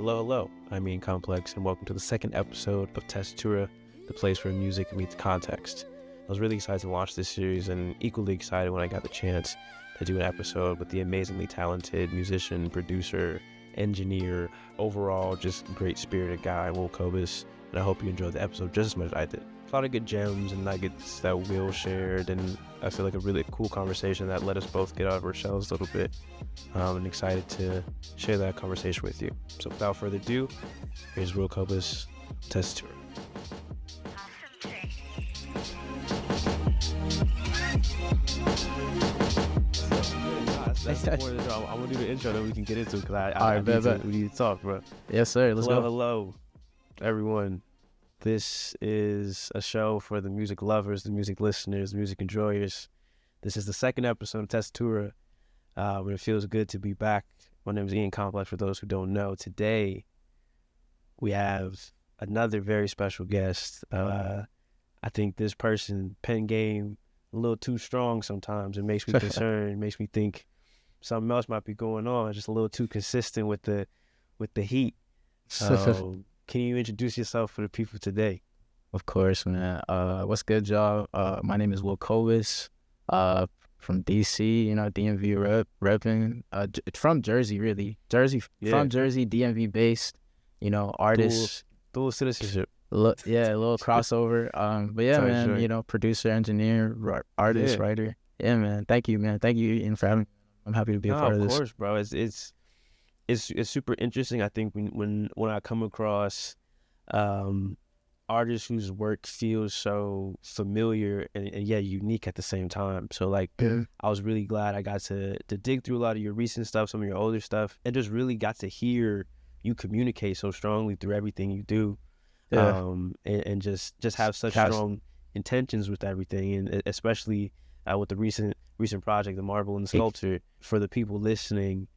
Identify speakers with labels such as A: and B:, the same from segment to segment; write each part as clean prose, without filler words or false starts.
A: Hello, I'm Ian Complex, and welcome to the second episode of TESSITURA, the place where music meets context. I was really excited to launch this series and equally excited when I got the chance to do an episode with the amazingly talented musician, producer, engineer, overall just great-spirited guy, Kobus, and I hope you enjoyed the episode just as much as I did. A lot of good gems and nuggets that Will shared, and I feel like a really cool conversation that let us both get out of our shells a little bit. And excited to share that conversation with you. So without further ado, here's Will Kobus, TESSITURA. That's the point of the show. I'm gonna do the intro, then we can get into it because we need to talk, bro.
B: Yes, sir. Let's go.
A: Hello, everyone. This is a show for the music lovers, the music listeners, the music enjoyers. This is the second episode of TESSITURA. It feels good to be back. My name is Ian Complex, for those who don't know. Today, we have another very special guest. I think this person, pen game, a little too strong sometimes. It makes me concerned. It makes me think something else might be going on. Just a little too consistent with the heat. So, can you introduce yourself for the people today?
B: Of course, man. What's good, y'all? My name is Will Kobus. From DC, DMV repping. From Jersey, really. From Jersey, DMV based, artist.
A: Dual citizenship.
B: A little crossover. But yeah, man, sure. Producer, engineer, artist, writer. Yeah, man. Thank you, man. Thank you, Ian, for having me. I'm happy to be a part of this.
A: Of course, bro. It's super interesting. I think when I come across artists whose work feels so familiar and yet unique at the same time. So I was really glad I got to dig through a lot of your recent stuff, some of your older stuff, and just really got to hear you communicate so strongly through everything you do. And just have such strong intentions with everything, and especially with the recent project, the Marble and the Sculpture. For the people listening,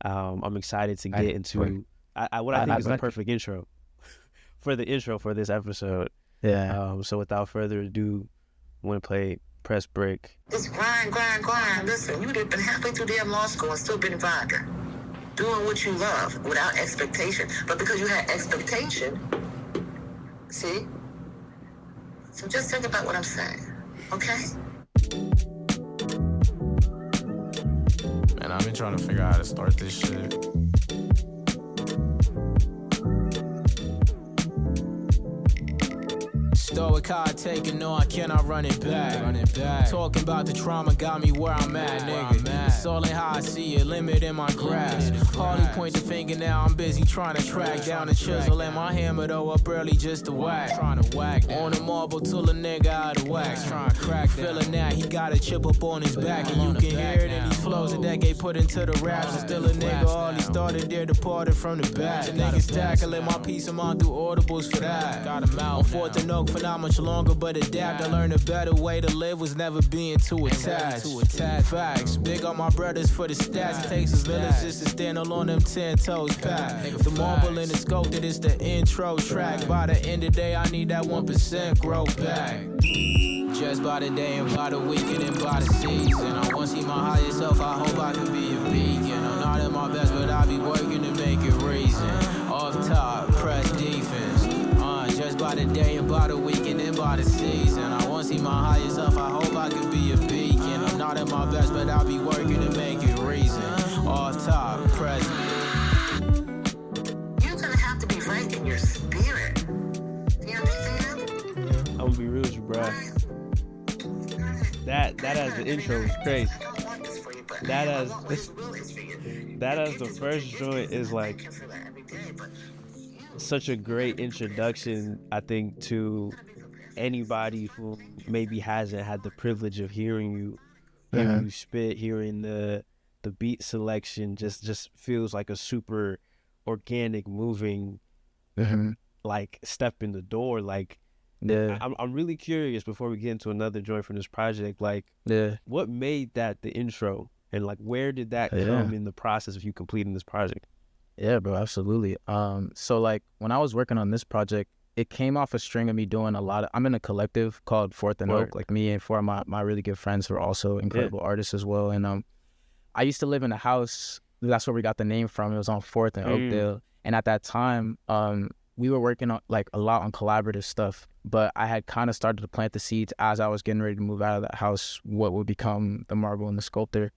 A: I'm excited to get into what I think is the perfect intro for the intro for this episode. So without further ado, I'm going to play Press Break.
C: It's grind. Listen, you'd have been halfway through damn law school and still been vodka. Doing what you love without expectation. But because you had expectation, see? So just think about what I'm saying, okay?
D: Man, I've been trying to figure out how to start this shit. Stoic hard taking, no, I cannot run it back. Talking about the trauma got me where I'm at, nigga. It's all in how I see it, limit in my grasp. Hardly point the finger now, I'm busy trying to track down the chisel and my hammer though up early just to whack. Trying to whack on the marble till a nigga out of wax. Trying to crack feeling that he got a chip up on his back, and you can hear it in these flows a decade put into the raps. And still a nigga, all he started there departed from the back. The niggas tackling my peace of mind through audibles for that. Got him out on fourth and oak for not much longer, but adapt. I learned a better way to live was never being too attached. Facts, big on my brothers for the stats. It takes a village just to stand alone them 10 toes packed. The marble and the scope that is the intro track. By the end of the day, I need that 1% growth back. Just by the day and by the week and by the season. I want to see my higher self, I hope I can be a beacon. I'm not at my best, but I be working to make it reason. Off top, press defense. Just by the day and by the week and then by the season. I want to see my higher self, I hope I can be a beacon. I'm not at my best, but I'll be working to make it reason. Off top, press.
C: You're gonna have to be right in your spirit. Do you understand?
A: I'm gonna be real with you, bro. That as the intro is crazy. That as the first joint is like such a great introduction, I think, to anybody who maybe hasn't had the privilege of hearing you spit. Hearing the beat selection just feels like a super organic, moving like step in the door. I'm really curious, before we get into another joint from this project, what made that the intro, and where did that come in the process of you completing this project?
B: Yeah, bro, absolutely. So when I was working on this project, it came off a string of me doing a lot of, I'm in a collective called Fourth and Oak, me and four of my really good friends who are also incredible artists as well. And I used to live in a house, that's where we got the name from. It was on 4th and Oakdale. And at that time, we were working on like a lot on collaborative stuff, but I had kind of started to plant the seeds as I was getting ready to move out of that house, what would become the Marble and the Sculptor.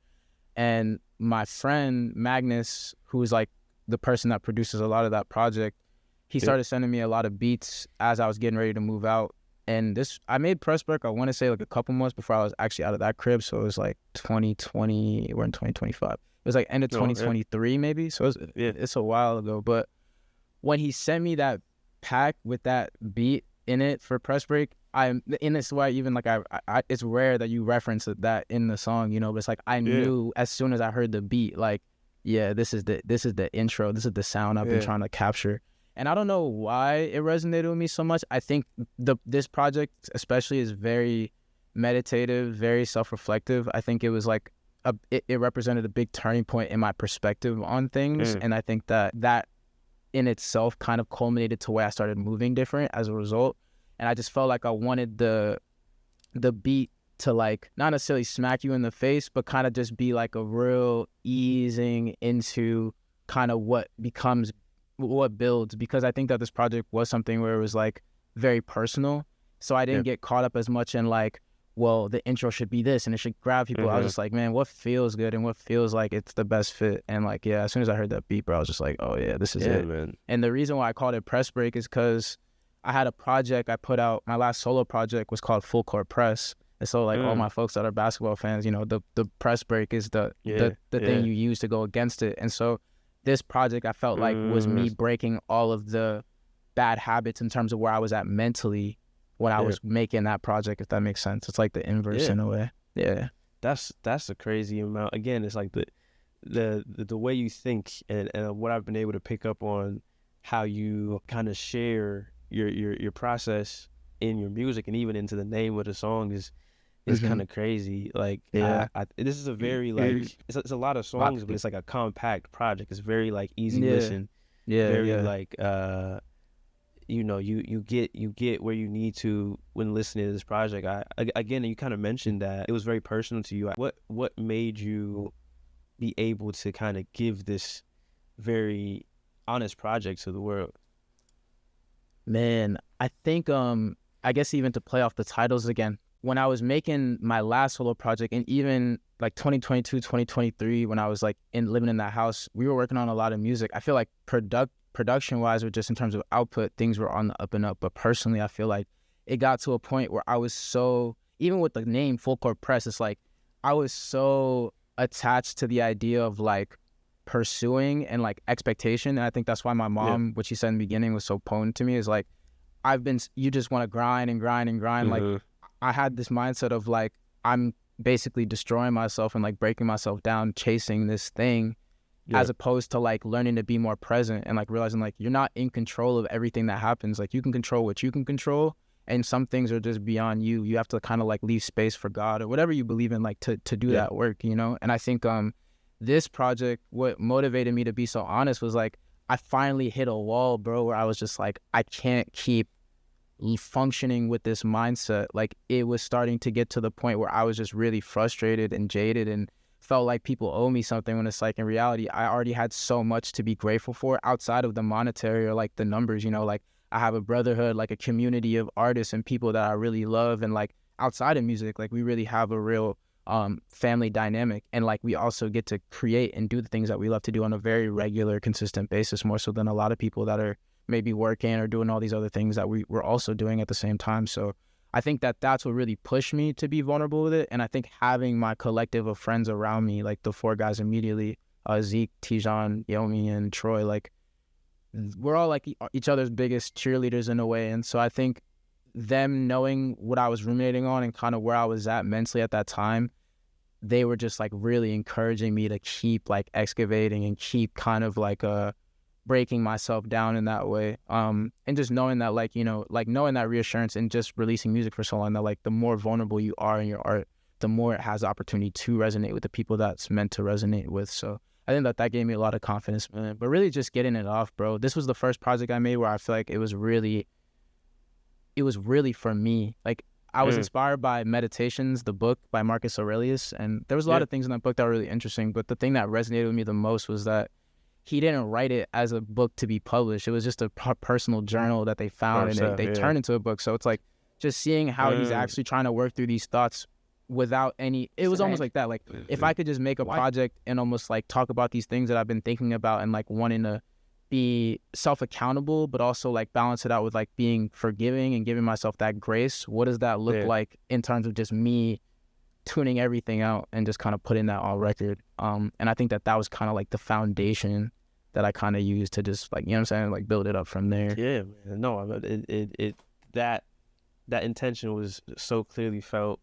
B: And my friend Magnus, who is like the person that produces a lot of that project, he started sending me a lot of beats as I was getting ready to move out. And I made Pressburg, I want to say like a couple months before I was actually out of that crib. So it was like 2020, we're in 2025. It was like end of 2023 maybe. So it's a while ago. But when he sent me that pack with that beat in it for Pressbreak, and it's why even like I it's rare that you reference that in the song, you know, but it's like I knew as soon as I heard the beat, like, yeah, this is the intro, this is the sound I've been trying to capture. And I don't know why it resonated with me so much. I think this project especially is very meditative, very self-reflective. I think it was like it represented a big turning point in my perspective on things, and I think that in itself kind of culminated to where I started moving different as a result. And I just felt like I wanted the beat to like not necessarily smack you in the face, but kind of just be like a real easing into kind of what builds, because I think that this project was something where it was like very personal. So I didn't get caught up as much in like, well, the intro should be this and it should grab people. I was just like, man, what feels good and what feels like it's the best fit. And like, yeah, as soon as I heard that beat, bro, I was just like, oh yeah, this is it. Man. And the reason why I called it Press Break is because I had a project I put out. My last solo project was called Full Court Press. And so like all my folks that are basketball fans, you know, the press break is the thing you use to go against it. And so this project I felt like was me breaking all of the bad habits in terms of where I was at mentally when I was making that project, if that makes sense. It's like the inverse in a way. Yeah.
A: That's a crazy amount. Again, it's like the way you think and what I've been able to pick up on how you kind of share your process in your music and even into the name of the song is kind of crazy. Like, this is a very like it's a lot of songs, but it's like a compact project. It's very like easy listen. Like you know, you get where you need to when listening to this project. Again, you kind of mentioned that it was very personal to you. What made you be able to kind of give this very honest project to the world?
B: Man, I think I guess even to play off the titles again, when I was making my last solo project and even like 2022, 2023, when I was like living in that house, we were working on a lot of music. I feel like production wise, or just in terms of output, things were on the up and up. But personally, I feel like it got to a point where I was so, even with the name Full Court Press, it's like I was so attached to the idea of like pursuing and like expectation. And I think that's why my mom, what she said in the beginning was so potent to me, is like, you just want to grind and grind and grind. Like I had this mindset of like, I'm basically destroying myself and like breaking myself down, chasing this thing, as opposed to like learning to be more present and like realizing like you're not in control of everything that happens. Like you can control what you can control, and some things are just beyond you. You have to kind of like leave space for God or whatever you believe in, like to do that work, you know? And I think this project, what motivated me to be so honest was like, I finally hit a wall, bro, where I was just like, I can't keep functioning with this mindset. Like it was starting to get to the point where I was just really frustrated and jaded and felt like people owe me something, when it's like in reality I already had so much to be grateful for outside of the monetary or like the numbers, you know. Like I have a brotherhood, like a community of artists and people that I really love, and like outside of music, like we really have a real family dynamic, and like we also get to create and do the things that we love to do on a very regular, consistent basis, more so than a lot of people that are maybe working or doing all these other things that we're also doing at the same time. So I think that's what really pushed me to be vulnerable with it. And I think having my collective of friends around me, like the four guys immediately, Zeke, Tijan, Yomi, and Troy, like we're all like each other's biggest cheerleaders in a way. And so I think them knowing what I was ruminating on and kind of where I was at mentally at that time, they were just like really encouraging me to keep like excavating and keep kind of like breaking myself down in that way, and just knowing that, like, you know, like knowing that reassurance and just releasing music for so long, that like the more vulnerable you are in your art, the more it has the opportunity to resonate with the people that's meant to resonate with. So I think that gave me a lot of confidence, man. But really just getting it off, bro. This was the first project I made where I feel like it was really for me. Like I was inspired by Meditations, the book by Marcus Aurelius, and there was a lot of things in that book that were really interesting, but the thing that resonated with me the most was that he didn't write it as a book to be published. It was just a personal journal that they found, and they turned into a book. So it's like just seeing how he's actually trying to work through these thoughts without any, it was almost like that. Like if I could just make a project and almost like talk about these things that I've been thinking about and like wanting to be self-accountable, but also like balance it out with like being forgiving and giving myself that grace. What does that look like in terms of just me tuning everything out and just kind of putting that on record? And I think that was kind of like the foundation that I kind of used to just like, you know what I'm saying, like build it up from there.
A: Yeah, man. No, that intention was so clearly felt.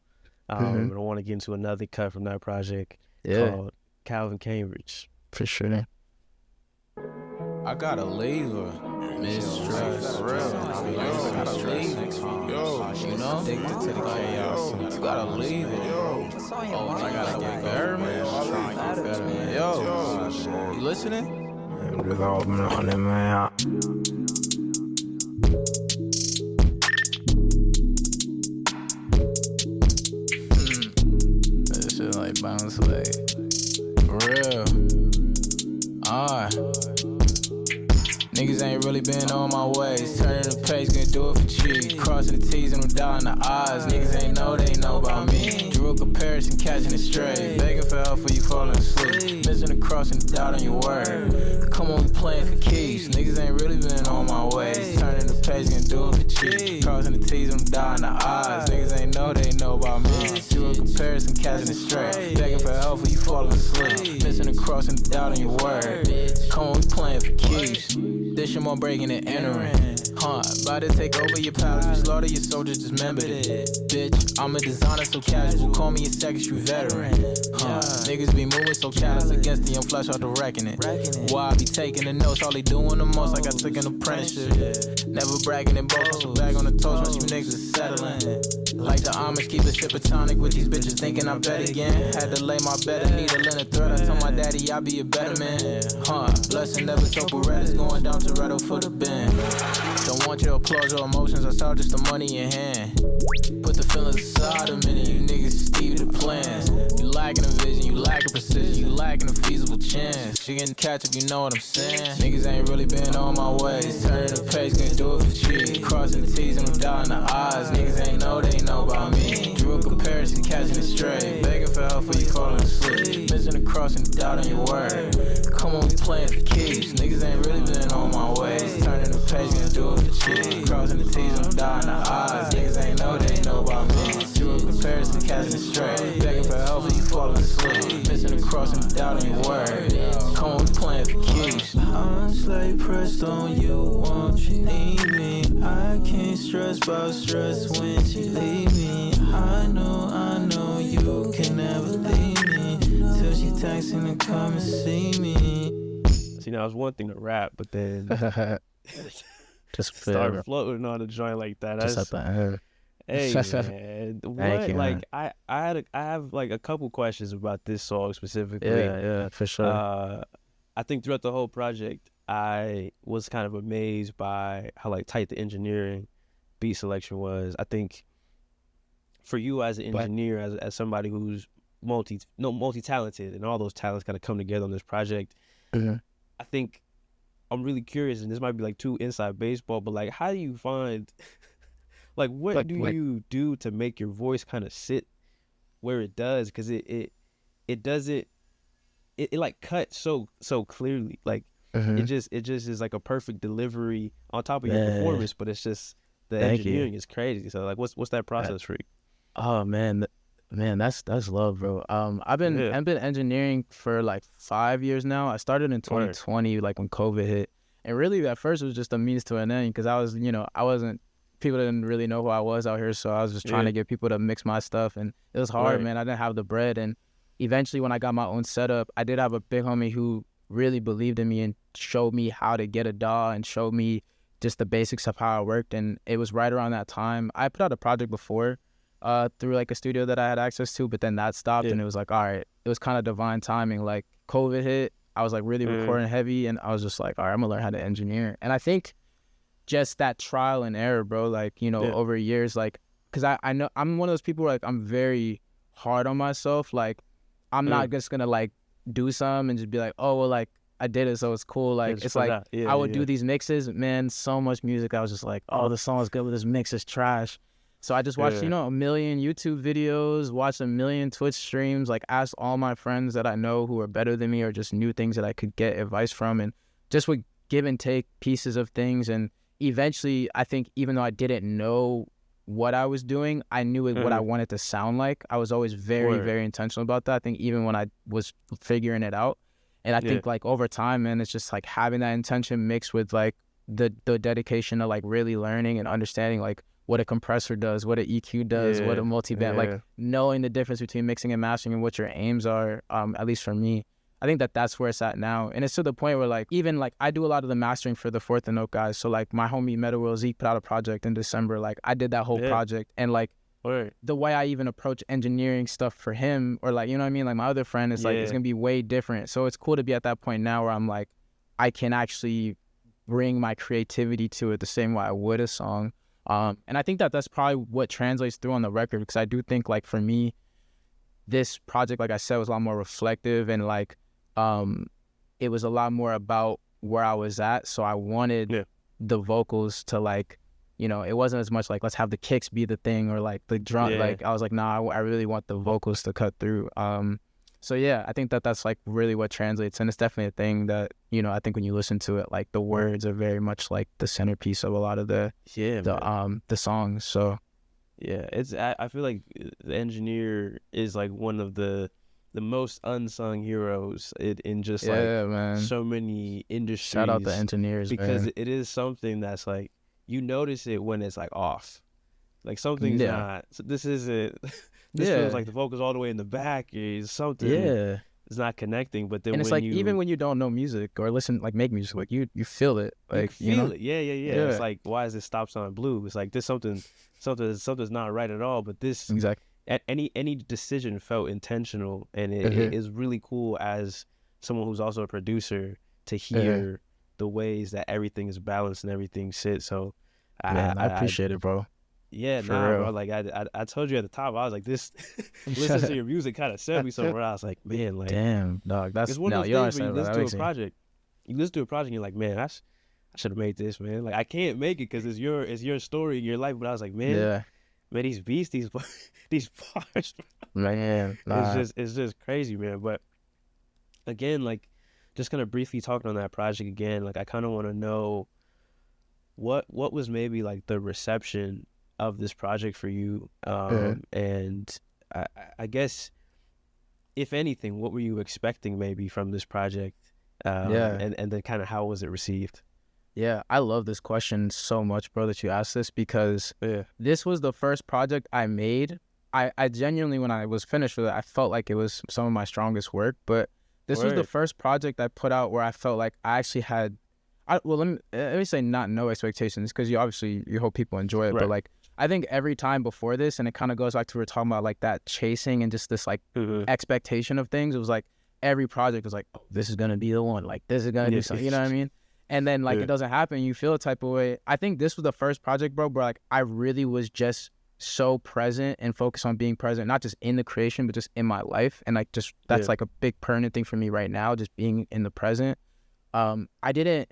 A: And I want to get into another cut from that project called Calvin Cambridge.
B: For sure.
D: I gotta leave her. Mistrust. I gotta leave it. You know? Addicted to the chaos. You gotta leave it. Oh, I gotta get better, man. Yo, you listening? This shit like bounce like for real. Niggas ain't really been on my ways. Turning the page, gonna do it for cheap. Crossing the T's and I'm dotting the I's. Niggas ain't know they know about me. Drew a comparison, catching it straight. Begging for help for you falling asleep. Missing the cross and the doubt on your word. Come on, we playing for keeps. Niggas ain't really been on my ways. Turning the page, gonna do it for cheap. Crossing the T's and I'm dotting the I's. Niggas ain't know they know about me. Drew a comparison, catching it straight. Begging for help for you falling asleep. Missing the cross and the doubt on your word. Come on, we playing for keeps. This shit more breaking and entering. About to take over your palace. We slaughter your soldiers, dismembered it. Bitch, I'm a designer so casual. Call me a second street veteran. Niggas be moving so callous against the young flesh out the reckoning. Why I be taking the notes, all they doing the most like I took an apprenticeship. Never bragging in both, so bag on the toast once you niggas is settling. Like the Amish, keep a sip of tonic with these bitches thinking I bet again. Had to lay my bet, I need a linen thread. I told my daddy I'll be a better man. Blessing never so Beretta's going down Toretto for the bend. Don't want your applause or emotions, I saw just the money in hand. Put the feelings aside a minute, you niggas Steve the plans. You lacking a vision, you lacking precision, you lacking a feasible chance. You can catch up, you know what I'm saying. Niggas ain't really been on my ways. Turning the page, gonna do it for cheap. Crossing the T's and I'm dotting the I's. Niggas ain't know they know about me. Drew a comparison, catching it straight. Begging for help for you falling asleep. Missing the cross and the doubt on your word. Come on, we playing for keeps. Niggas ain't really been on my ways. Turning the page, gonna do it for cheap. Crossing the T's and I'm dotting the I's. Niggas ain't know they know about me. Drew a comparison, catching it straight. Begging for help for you falling asleep. Missing the cross and the doubt on your word. Come on, we playing for keeps. I'm slave pressed on you, won't you leave me? I can't stress about stress when she leave me. I know you can never leave me. Till she texting to come and see me.
A: See, now it's one thing to rap, but then
B: just
A: start floating on a joint like that.
B: Just at the end.
A: Hey man, what?
B: You,
A: like man. I have like a couple questions about this song specifically.
B: Yeah, for sure.
A: I think throughout the whole project, I was kind of amazed by how like tight the engineering beat selection was. I think for you as an engineer, as somebody who's multi-talented, and all those talents kind of come together on this project, I think I'm really curious, and this might be like too inside baseball, but like, how do you find, like, what do you do to make your voice kind of sit where it does? Because it doesn't, it like cuts so clearly, like it just is like a perfect delivery on top of your performance, but it's just the engineering is crazy. So like, what's that process for you?
B: Oh man, that's love, bro. I've been engineering for like 5 years now. I started in 2020, like when COVID hit, and really at first it was just a means to an end because I was, people didn't really know who I was out here, so I was just trying to get people to mix my stuff, and it was hard, man. I didn't have the bread, and eventually when I got my own setup, I did have a big homie who really believed in me and showed me how to get a DAW and showed me just the basics of how it worked, and it was right around that time. I put out a project before through like a studio that I had access to, but then that stopped, and it was like, all right, it was kind of divine timing. Like COVID hit, I was like really recording heavy, and I was just like, all right, I'm gonna learn how to engineer. And I think just that trial and error, bro, like, over years, like, because I know I'm one of those people where, like, I'm very hard on myself. Like, I'm not just gonna like do some and just be like, oh well, like I did it, so it's cool. Like it's like I would do these mixes, man. So much music. I was just like, oh, the song's good, but this mix is trash. So I just watched, you know, a million YouTube videos, watched a million Twitch streams, like asked all my friends that I know who are better than me or just knew things that I could get advice from, and just would give and take pieces of things. And eventually, I think even though I didn't know what I was doing, I knew what I wanted to sound like. I was always very, very intentional about that. I think even when I was figuring it out. And I think like over time, man, it's just like having that intention mixed with like the dedication to like really learning and understanding like what a compressor does, what an EQ does, what a multiband, like knowing the difference between mixing and mastering and what your aims are, at least for me. I think that that's where it's at now. And it's to the point where like, even like I do a lot of the mastering for the Fourth and Note guys. So like my homie Metal Will Zeke put out a project in December. Like I did that whole project, and like the way I even approach engineering stuff for him, or like, you know what I mean? Like my other friend is like, it's going to be way different. So it's cool to be at that point now where I'm like, I can actually bring my creativity to it the same way I would a song. And I think that that's probably what translates through on the record, because I do think like for me, this project, like I said, was a lot more reflective, and like it was a lot more about where I was at. So I wanted the vocals to like, you know, it wasn't as much like let's have the kicks be the thing, or like the drum. Like I was like, nah, I really want the vocals to cut through. So yeah, I think that that's like really what translates, and it's definitely a thing that, you know, I think when you listen to it, like the words are very much like the centerpiece of a lot of the songs. So
A: yeah, it's I feel like the engineer is like one of the most unsung heroes in just like so many industries.
B: Shout out the engineers,
A: because
B: man.
A: it is something that's like you notice it when it's like off, like something's not. So this isn't. This feels like the vocals all the way in the back is something. Yeah, it's not connecting. But then
B: and it's
A: when
B: like even when you don't know music or listen, like make music, like you feel it, like
A: you feel it. Yeah. It's like, why is this stop sign blue? It's like this something's not right at all. But this any decision felt intentional, and it is really cool as someone who's also a producer to hear the ways that everything is balanced and everything sits. So
B: I appreciate it, bro.
A: Yeah, bro. Like I told you at the top, I was like, this. Listen to your music kind of set me somewhere. I was like, man, like,
B: damn, dog. That's
A: one of those things where you listen to a project. You listen to a project, and you're like, man, I should have made this, man. Like I can't make it because it's your story, your life. But I was like, man, these beats, these bars,
B: man,
A: it's just crazy, man. But again, like, just kind of briefly talking on that project again, like I kind of want to know what was maybe like the reception of this project for you, and I guess if anything, what were you expecting maybe from this project, and then kind of how was it received?
B: I love this question so much, bro, that you asked this, because this was the first project I made. I genuinely, when I was finished with it, I felt like it was some of my strongest work, but this was the first project I put out where I felt like I actually had let me say not no expectations, because you hope people enjoy it, but like I think every time before this, and it kind of goes back to what we're talking about, like that chasing and just this like expectation of things. It was like every project was like, oh, this is gonna be the one, like this is gonna do something, you know what I mean? And then like it doesn't happen, you feel a type of way. I think this was the first project, bro, where like I really was just so present and focused on being present, not just in the creation, but just in my life. And like just that's like a big permanent thing for me right now, just being in the present. I didn't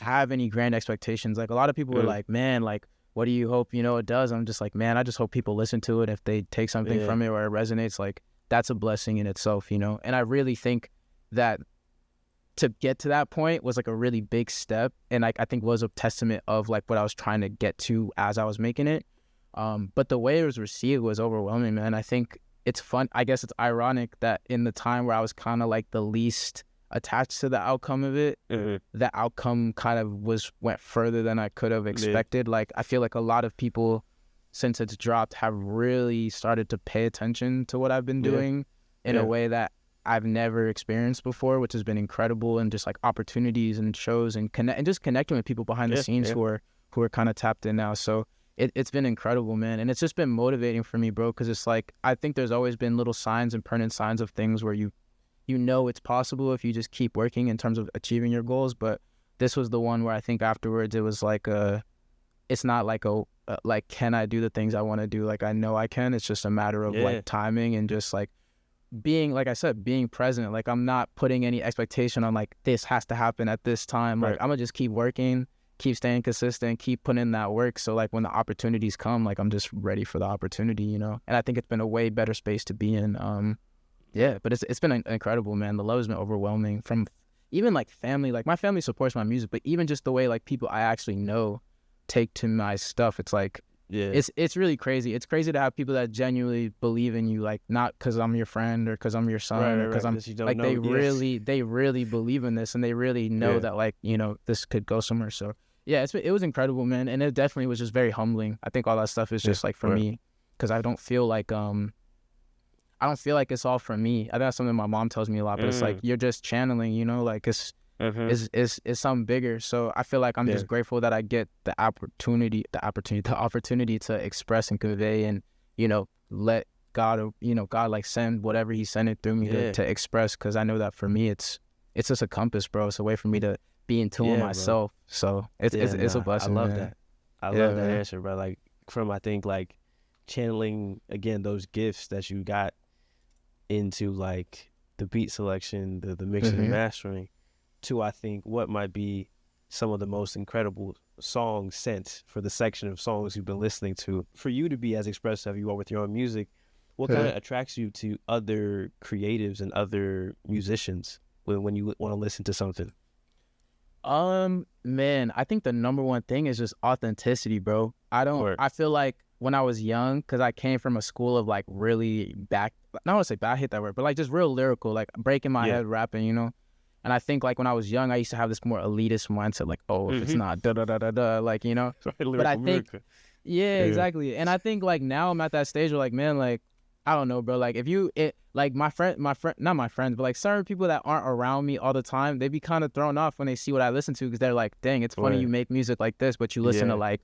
B: have any grand expectations. Like a lot of people were like, man, like what do you hope, you know, it does? I'm just like, man, I just hope people listen to it. If they take something from it or it resonates, like that's a blessing in itself, you know? And I really think that to get to that point was like a really big step, and like I think was a testament of like what I was trying to get to as I was making it. But the way it was received was overwhelming, man. I think it's fun. I guess it's ironic that in the time where I was kind of like the least attached to the outcome of it, the outcome kind of went further than I could have expected. Like I feel like a lot of people since it's dropped have really started to pay attention to what I've been doing in a way that I've never experienced before, which has been incredible, and just like opportunities and shows and just connecting with people behind the scenes who are kind of tapped in now. So it's been incredible, man. And it's just been motivating for me, bro, because it's like I think there's always been little signs and permanent signs of things where you know it's possible if you just keep working in terms of achieving your goals. But this was the one where I think afterwards it was like it's not like like can I do the things I want to do? Like I know I can. It's just a matter of like timing and just like being, like I said, being present. Like, I'm not putting any expectation on like this has to happen at this time. Like, I'm gonna just keep working, keep staying consistent, keep putting in that work. So like when the opportunities come, like I'm just ready for the opportunity, you know. And I think it's been a way better space to be in. But it's been incredible, man. The love has been overwhelming from even like family. Like my family supports my music, but even just the way like people I actually know take to my stuff, it's like it's really crazy. It's crazy to have people that genuinely believe in you, like not because I'm your friend or because I'm your son or because I'm like they really believe in this and they really know that like, you know, this could go somewhere. So yeah, it was incredible, man, and it definitely was just very humbling. I think all that stuff is just like for me, because I don't feel like it's all for me. I think that's something my mom tells me a lot, but it's like you're just channeling, you know, like it's something bigger. So I feel like I'm just grateful that I get the opportunity to express and convey and, you know, let God, you know, God like send whatever he sent it through me to express, because I know that for me it's just a compass, bro. It's a way for me to be in tune with myself. Bro. So it's a blessing.
A: I love
B: man.
A: that. I love that answer, bro. Like from, I think like channeling again those gifts that you got into like the beat selection, the mixing and mastering, to I think what might be some of the most incredible songs sent for the section of songs you've been listening to. For you to be as expressive as you are with your own music, what kind of attracts you to other creatives and other musicians when you want to listen to something?
B: Man, I think the number one thing is just authenticity, bro. I feel like when I was young, because I came from a school of like really not want to say bad, I hate that word, but like just real lyrical, like breaking my head rapping, you know. And I think like when I was young, I used to have this more elitist mindset, like, oh, if it's not da da da da da, like, you know. But I think exactly. And I think like now I'm at that stage where like, man, like I don't know, bro. Like like my friend, not my friends, but like certain people that aren't around me all the time, they be kind of thrown off when they see what I listen to, because they're like, dang, it's funny you make music like this, but you listen to like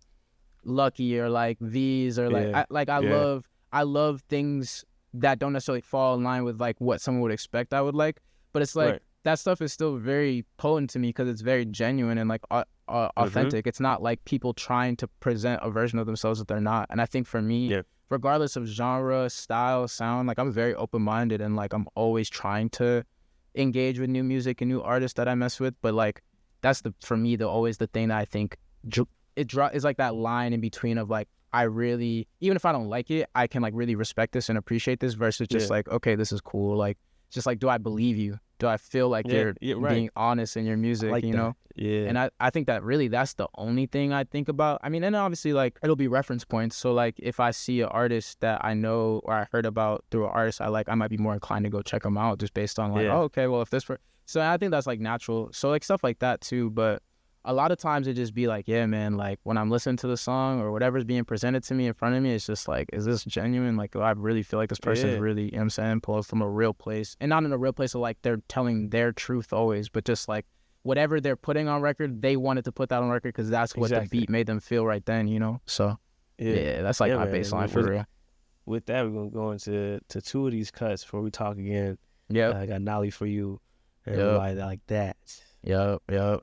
B: Lucky or like V's or like I love things that don't necessarily fall in line with like what someone would expect I would like, but it's like that stuff is still very potent to me because it's very genuine and like authentic. It's not like people trying to present a version of themselves that they're not. And I think for me, regardless of genre, style, sound, like I'm very open-minded and like I'm always trying to engage with new music and new artists that I mess with. But like that's for me always the thing that I think is like that line in between of like I really, even if I don't like it, I can like really respect this and appreciate this versus just like, okay, this is cool. Like it's just like, do I believe you? Do I feel like you're being honest in your music, like you know? Yeah. And I think that really that's the only thing I think about. I mean, and obviously like it'll be reference points. So like if I see an artist that I know or I heard about through an artist I like, I might be more inclined to go check them out just based on like, oh, okay, well if this so I think that's like natural. So like stuff like that too. But a lot of times it just be like, yeah, man, like when I'm listening to the song or whatever's being presented to me in front of me, it's just like, is this genuine? Like, do I really feel like this person is really, you know what I'm saying, pulled from a real place? And not in a real place of like they're telling their truth always, but just like whatever they're putting on record, they wanted to put that on record because that's what the beat made them feel right then, you know? So, that's like my baseline for real.
A: With that, we're going to go into two of these cuts before we talk again.
B: Yeah.
A: I got Nali for you. Everybody like that.
B: Yep.
E: I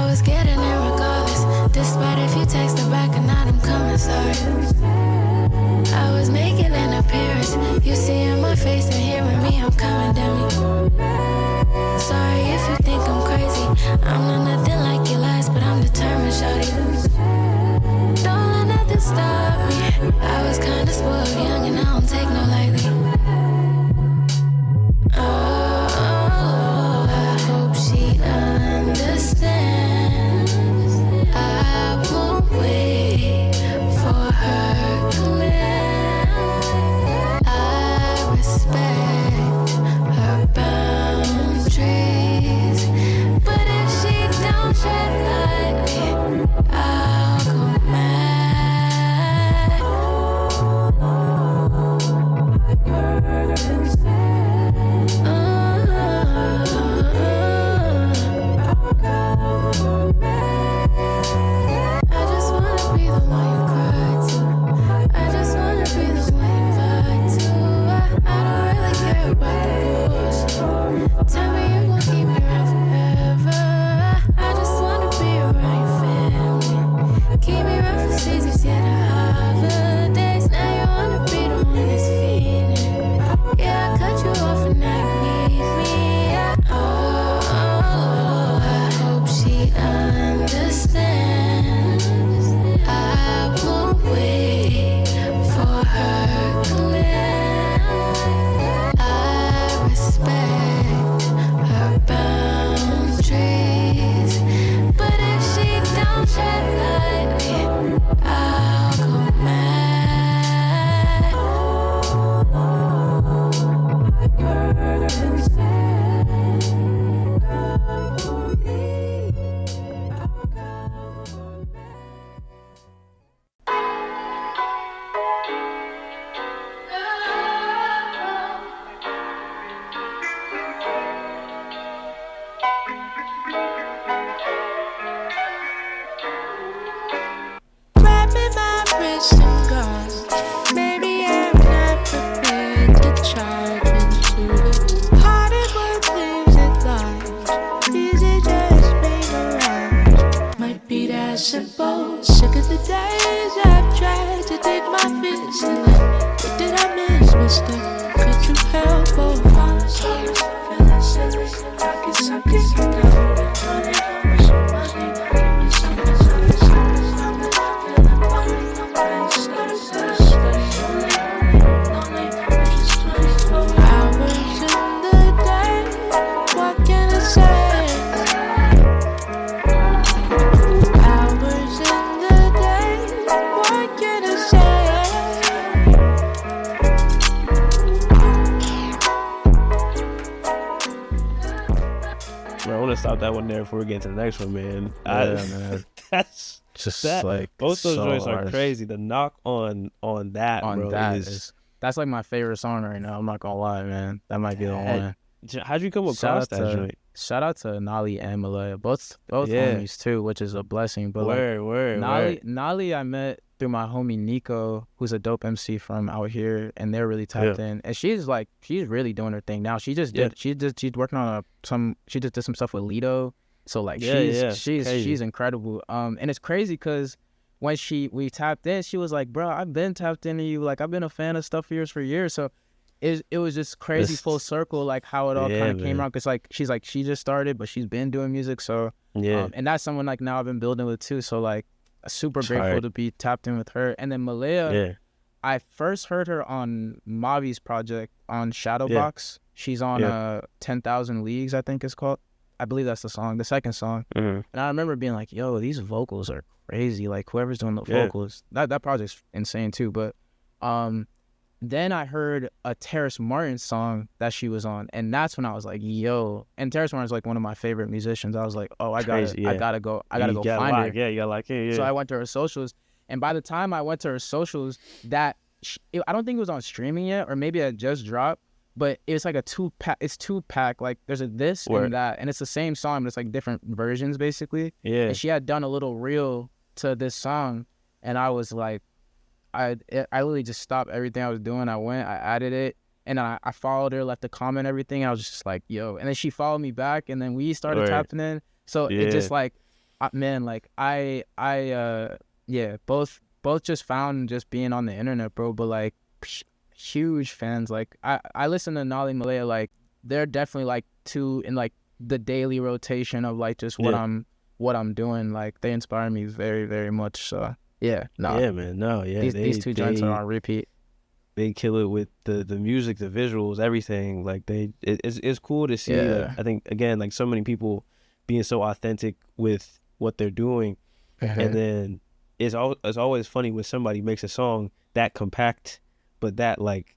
E: was getting it regardless, despite if you texted back or not, I'm coming, sorry. I was making an appearance, you seeing my face and hearing me, I'm coming, Demi. Sorry if you think I'm crazy, I'm not nothing like your last, but I'm determined, shawty. Don't let nothing stop me. I was kinda spoiled young and I don't take no lightly. Oh, I hope she understands. I won't wait for her command. I respect simple. Sick of the days I've tried to take my vision. What did I miss, mister? Could you help? Oh, feeling silly. I can suck it. Money,
A: stop that one there before we get to the next one, man.
B: Man.
A: That's
B: just
A: that,
B: like
A: both those
B: so
A: joints are
B: harsh.
A: crazy. The knock on that, bro,
B: that's like my favorite song right now. I'm not gonna lie, man. That might be the one.
A: How'd you come across that joint?
B: Shout out to Nali and MALAYA, both homies too, which is a blessing. But Nali I met through my homie Nico, who's a dope MC from out here, and they're really tapped in. And she's really doing her thing now. She's working on she just did some stuff with Lido. So like she's incredible. And it's crazy because when we tapped in, she was like, bro, I've been tapped into you. Like I've been a fan of stuff of yours for years. So it was just crazy full circle, like how it all kind of came around. Cause like she just started, but she's been doing music. So and that's someone like now I've been building with too. So like super grateful to be tapped in with her. And then MALAYA, I first heard her on Mavi's project on Shadowbox. She's on 10,000 Leagues, I think it's called. I believe that's the song, the second song. And I remember being like, yo, these vocals are crazy. Like whoever's doing the vocals, that project's insane too. But then I heard a Terrace Martin song that she was on, and that's when I was like, yo. And Terrace Martin's like one of my favorite musicians. I was like, oh, I gotta go find her.
A: Yeah, you gotta like it. Yeah.
B: So I went to her socials, and by the time I went to her socials, I don't think it was on streaming yet, or maybe it just dropped. But it's like a two-pack. It's two-pack. Like there's a this and that, and it's the same song, but it's like different versions basically. Yeah. And she had done a little reel to this song, and I was like, I literally just stopped everything I was doing. I went, I added it, and I followed her, left a comment, everything. I was just like, yo. And then she followed me back, and then we started tapping in. So it just like, man, like both just found just being on the internet, bro. But like, huge fans. Like I listen to Nali, MALAYA, like they're definitely like two in like the daily rotation of like just what I'm doing. Like they inspire me very, very much. So. Yeah, these two joints are on repeat.
A: They kill it with the music, the visuals, everything. Like it's cool to see. Like, I think again, like so many people being so authentic with what they're doing, and then it's always funny when somebody makes a song that compact, but that like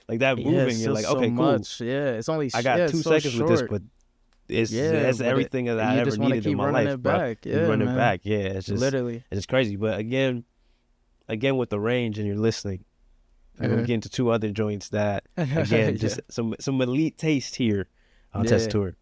A: that moving. You're like, okay, cool.
B: Yeah, it's only
A: I got 2 seconds with this, but. That's everything that I ever needed in my life, bro. You run it back. Yeah, it's just literally, it's just crazy. But again with the range and you're listening, I'm gonna get into 2 other joints that again just some elite taste here on TESSITURA.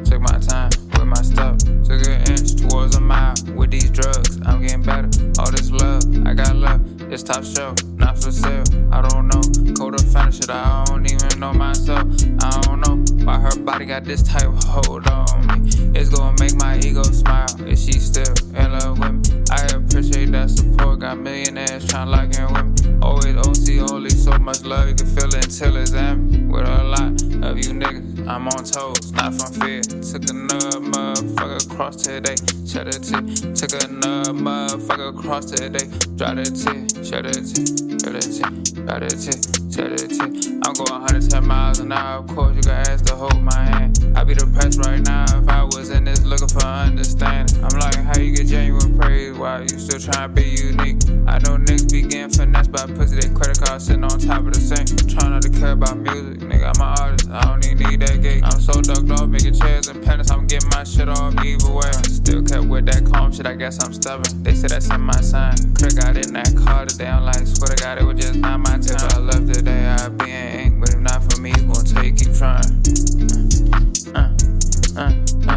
F: Took my time with my stuff, took an inch towards a mile. With these drugs, I'm getting better. All this love, I got love. It's top shelf, not for sale. I don't know, code of finish it. I don't even know myself. I don't know why her body got this type of hold on me. It's gonna make my ego smile. Is she still in love with me? I appreciate that support. Got millionaires trying to lock in with me. Always OC, only so much love you can feel it until it's empty. With a lot of you niggas, I'm on toes, not from fear. Took another motherfucker across today. Shut it T. Took another motherfucker across today. Drop it T. Shut it T. Shut it T. Drop it T. Shut it T. I'm going 110 miles an hour. Of course, you can ask to hold my hand. I'd be depressed right now if I was in this looking for understanding. I'm like, how you get genuine praise while you still trying to be unique? I know niggas be getting finessed by pussy. They credit card sitting on top of the sink. Trying not to care about music. Nigga, I'm an artist. I don't even need that gate. I'm so ducked off, making chairs and pennants. I'm getting my shit off either way. Still kept with that calm shit. I guess I'm stubborn. They say that's in my sign. Could've got in that car today. I'm like, swear to God, it was just not my time. If I left today, I'd be in ink. But if not for me, you gon' tell you keep trying.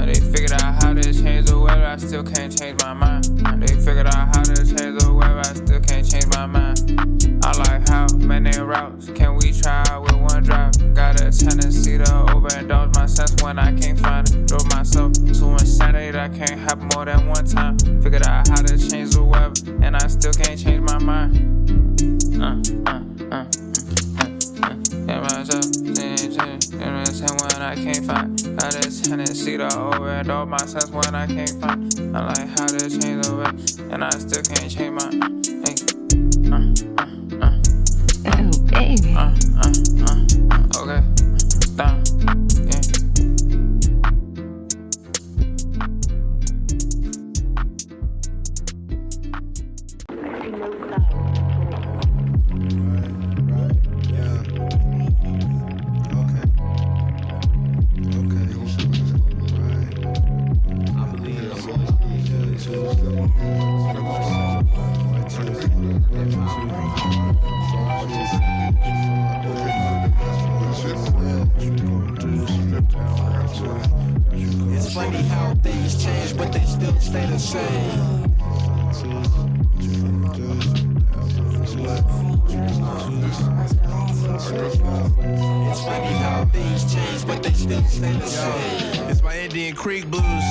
F: They figured out how to change the weather. I still can't change my mind. They figured out how to change the web, I still can't change my mind. I like how many routes can we try with one drive? Got a tendency to overindulge my sense when I can't find it. Drove myself to insanity that can't happen more than one time. Figured out how to change the web, and I still can't change my mind. Get myself, when I can't find. Got a tendency to overindulge my sense when I can't find. I like how to change the web, and I still can't change my mind.
E: Baby.
F: Okay, stop. Yeah.
G: It's funny how things change, but they still stay the same. It's funny how things change, but they still stay the same.
H: It's my Indian Creek blues.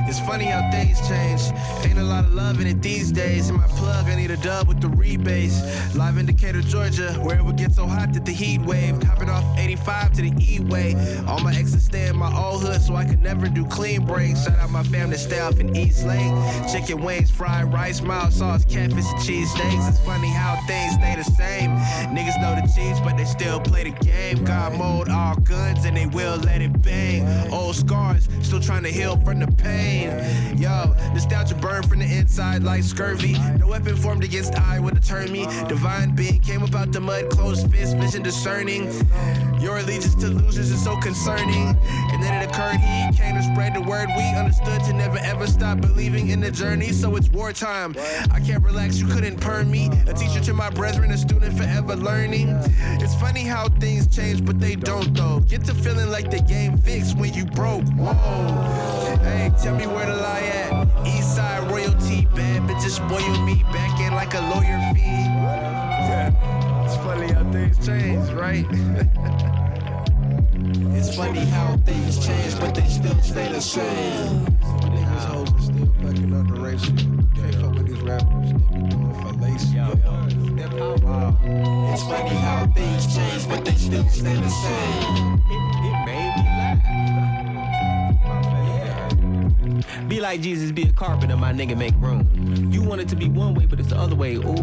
H: It's funny how things change. Ain't a lot of love in it these days. In my plug, I need a dub with the rebates. Live in Decatur, Georgia, where it would get so hot that the heat wave. Hopping off 85 to the E-way. All my exes stay in my old hood, so I could never do clean breaks. Shout out my family, stay off in East Lake. Chicken wings, fried rice, mild sauce, catfish, and cheese steaks. It's funny how things stay the same. Niggas know the cheese, but they still play the game. God mode all guns, and they will let it bang. Old scars, still trying to heal from the pain. Yo, nostalgia burn from the inside like scurvy. No weapon formed against I would deter me. Divine being came about the mud, closed fist, vision discerning. Your allegiance to losers is so concerning. And then it occurred, he came to spread the word. We understood to never ever stop believing in the journey. So it's wartime. I can't relax, you couldn't perm me. A teacher to my brethren, a student forever learning. It's funny how things change, but they don't though. Get to feeling like the game fixed when you broke. Whoa. Hey, tell me where to lie at. East side royalty, bad bitches spoil me. Back in like a lawyer fee. Yeah. It's funny how things change, right?
G: It's funny how things change, but they still stay the same.
H: Niggas hoes are still fucking up the racial. Can't fuck with these rappers, they be doing fallacious. Wow.
G: It's funny how things change, but they still stay the same.
D: It made me laugh. Be like Jesus, be a carpenter, my nigga, make room. You want it to be one way, but it's the other way. Ooh,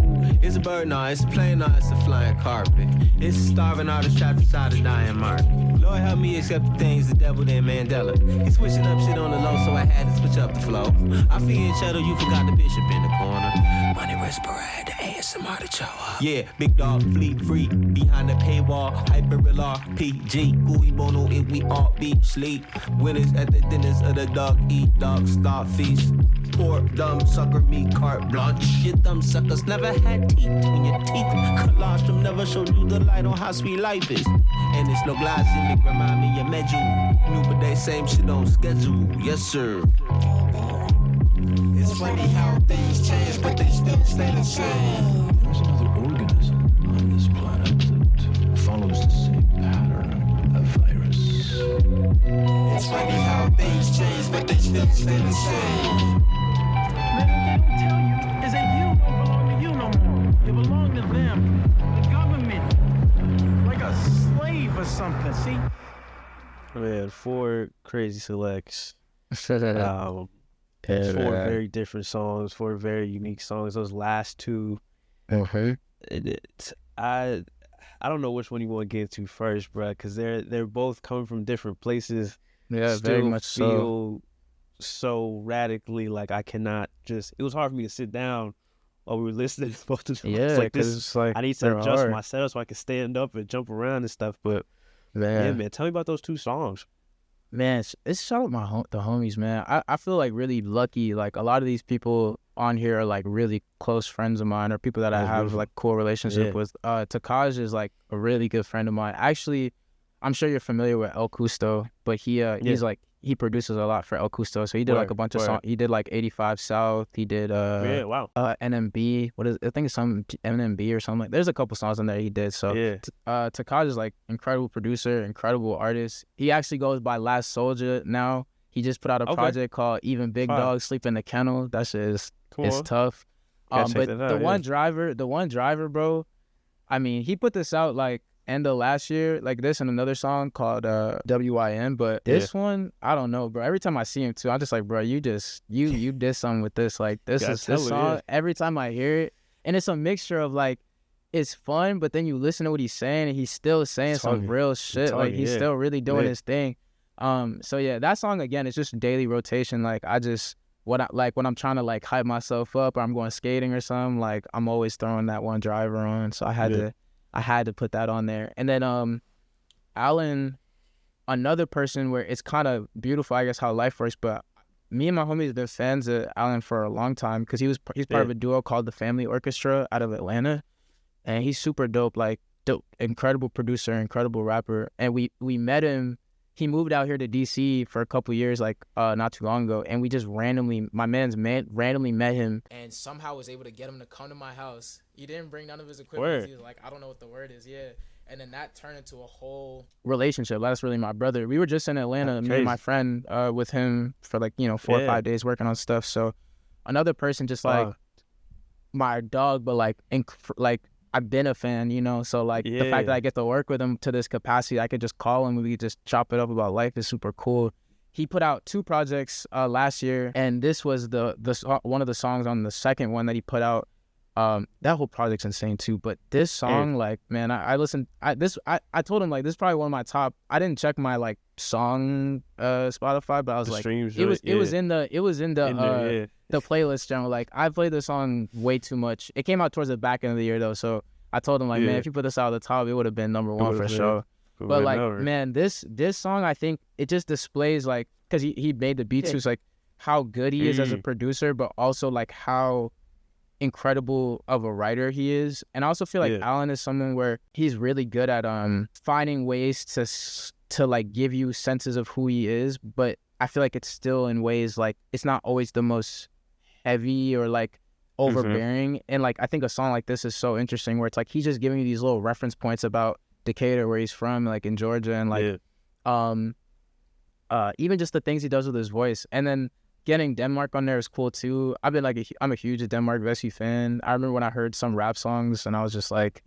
D: it's a bird, nah, it's a plane, nah, it's a flying carpet. It's a starving artist trapped inside a dying market. Lord help me accept the things the devil did Mandela. He's switching up shit on the low, so I had to switch up the flow. I feed cheddar, you forgot the bishop in the corner. Money respirate, the ASMR to show up. Yeah, big dog, fleet free, behind the paywall, hyper RPG. Gooey bono, if we all be sleep. Winners at the dinners of the dog, eat dog, star feast. Poor dumb sucker, me carte blanche. You dumb suckers never had teeth when your teeth colostrum never showed you the light on how sweet life is. And it's no glycemic, remind me of Medu. New but they same shit on schedule, yes sir.
G: It's funny how things change, but they still stay the same.
I: There's another organism on this planet that follows the same pattern, a virus.
G: It's funny how things change, but they still stay the same.
J: Man, what they don't tell you is that you don't belong to you no more. You belong to them, the government, like a slave or something, see?
A: Man, 4 crazy selects. Four very different songs, 4 very unique songs. Those last 2, I don't know which one you want to get to first, bro, because they're both coming from different places.
B: Yeah, very much so.
A: So radically, like I cannot just. It was hard for me to sit down while we were listening to both of them.
B: Yeah,
A: it's like
B: it's like
A: I need to adjust my setup so I can stand up and jump around and stuff. But yeah, man, tell me about those 2 songs.
B: Man, it's shout out the homies, man. I feel like really lucky. Like a lot of these people on here are like really close friends of mine, or people that I have beautiful. Like cool relationship with. TAKAJ is like a really good friend of mine. Actually, I'm sure you're familiar with El Custo, but he's like he produces a lot for El Custo. So he did like a bunch of songs. He did like 85 South. He did NMB. I think it's some NMB or something. There's a couple songs on there he did. So TAKAJ is like incredible producer, incredible artist. He actually goes by Last Soldier now. He just put out a project called Even Big Dogs Sleep in the Kennel. That shit is tough. But the one driver, bro, I mean, he put this out like end of last year, like this and another song called WIN. But this one, I don't know, bro. Every time I see him too, I'm just like, bro, you did something with this. Like this song. Every time I hear it, and it's a mixture of like, it's fun, but then you listen to what he's saying, and he's still saying some real shit. Like he's still really doing his thing. So yeah, that song again, it's just daily rotation. Like when I'm trying to like hype myself up or I'm going skating or something, like I'm always throwing that one driver on. So I had to put that on there. And then Alan, another person where it's kind of beautiful, I guess, how life works. But me and my homies have been fans of Alan for a long time because he's part of a duo called the Family Orchestra out of Atlanta, and he's super dope, like incredible producer, incredible rapper. And we met him. He moved out here to DC for a couple years, like not too long ago, and we just randomly met him, and somehow was able to get him to come to my house. He didn't bring none of his equipment. He was like, I don't know what the word is, and then that turned into a whole relationship. That's really my brother. We were just in Atlanta, me and my friend, with him for like 4 or 5 days working on stuff. So another person, just like my dog, but like I've been a fan, so like the fact that I get to work with him to this capacity, I could just call him and we could just chop it up about life is super cool. He put out 2 projects last year, and this was the one of the songs on the second one that he put out. That whole project's insane too, but this song, like, man, I listened. I told him like this is probably one of my top. I didn't check my like song Spotify, but I was like, it was in the playlist general. Like I played the song way too much. It came out towards the back end of the year though, so I told him like, man, if you put this out at the top, it would have been #1 for sure. But like, man, this song, I think it just displays like, because he made the beats, so like how good he is as a producer, but also like how incredible of a writer he is. And I also feel like Alan is someone where he's really good at finding ways to like give you senses of who he is, but I feel like it's still in ways like it's not always the most heavy or like overbearing. And like I think a song like this is so interesting where it's like he's just giving you these little reference points about Decatur, where he's from, like in Georgia, and like even just the things he does with his voice. And then getting Denmark on there is cool too. I'm a huge Denmark Vessy fan. I remember when I heard some rap songs and I was just like,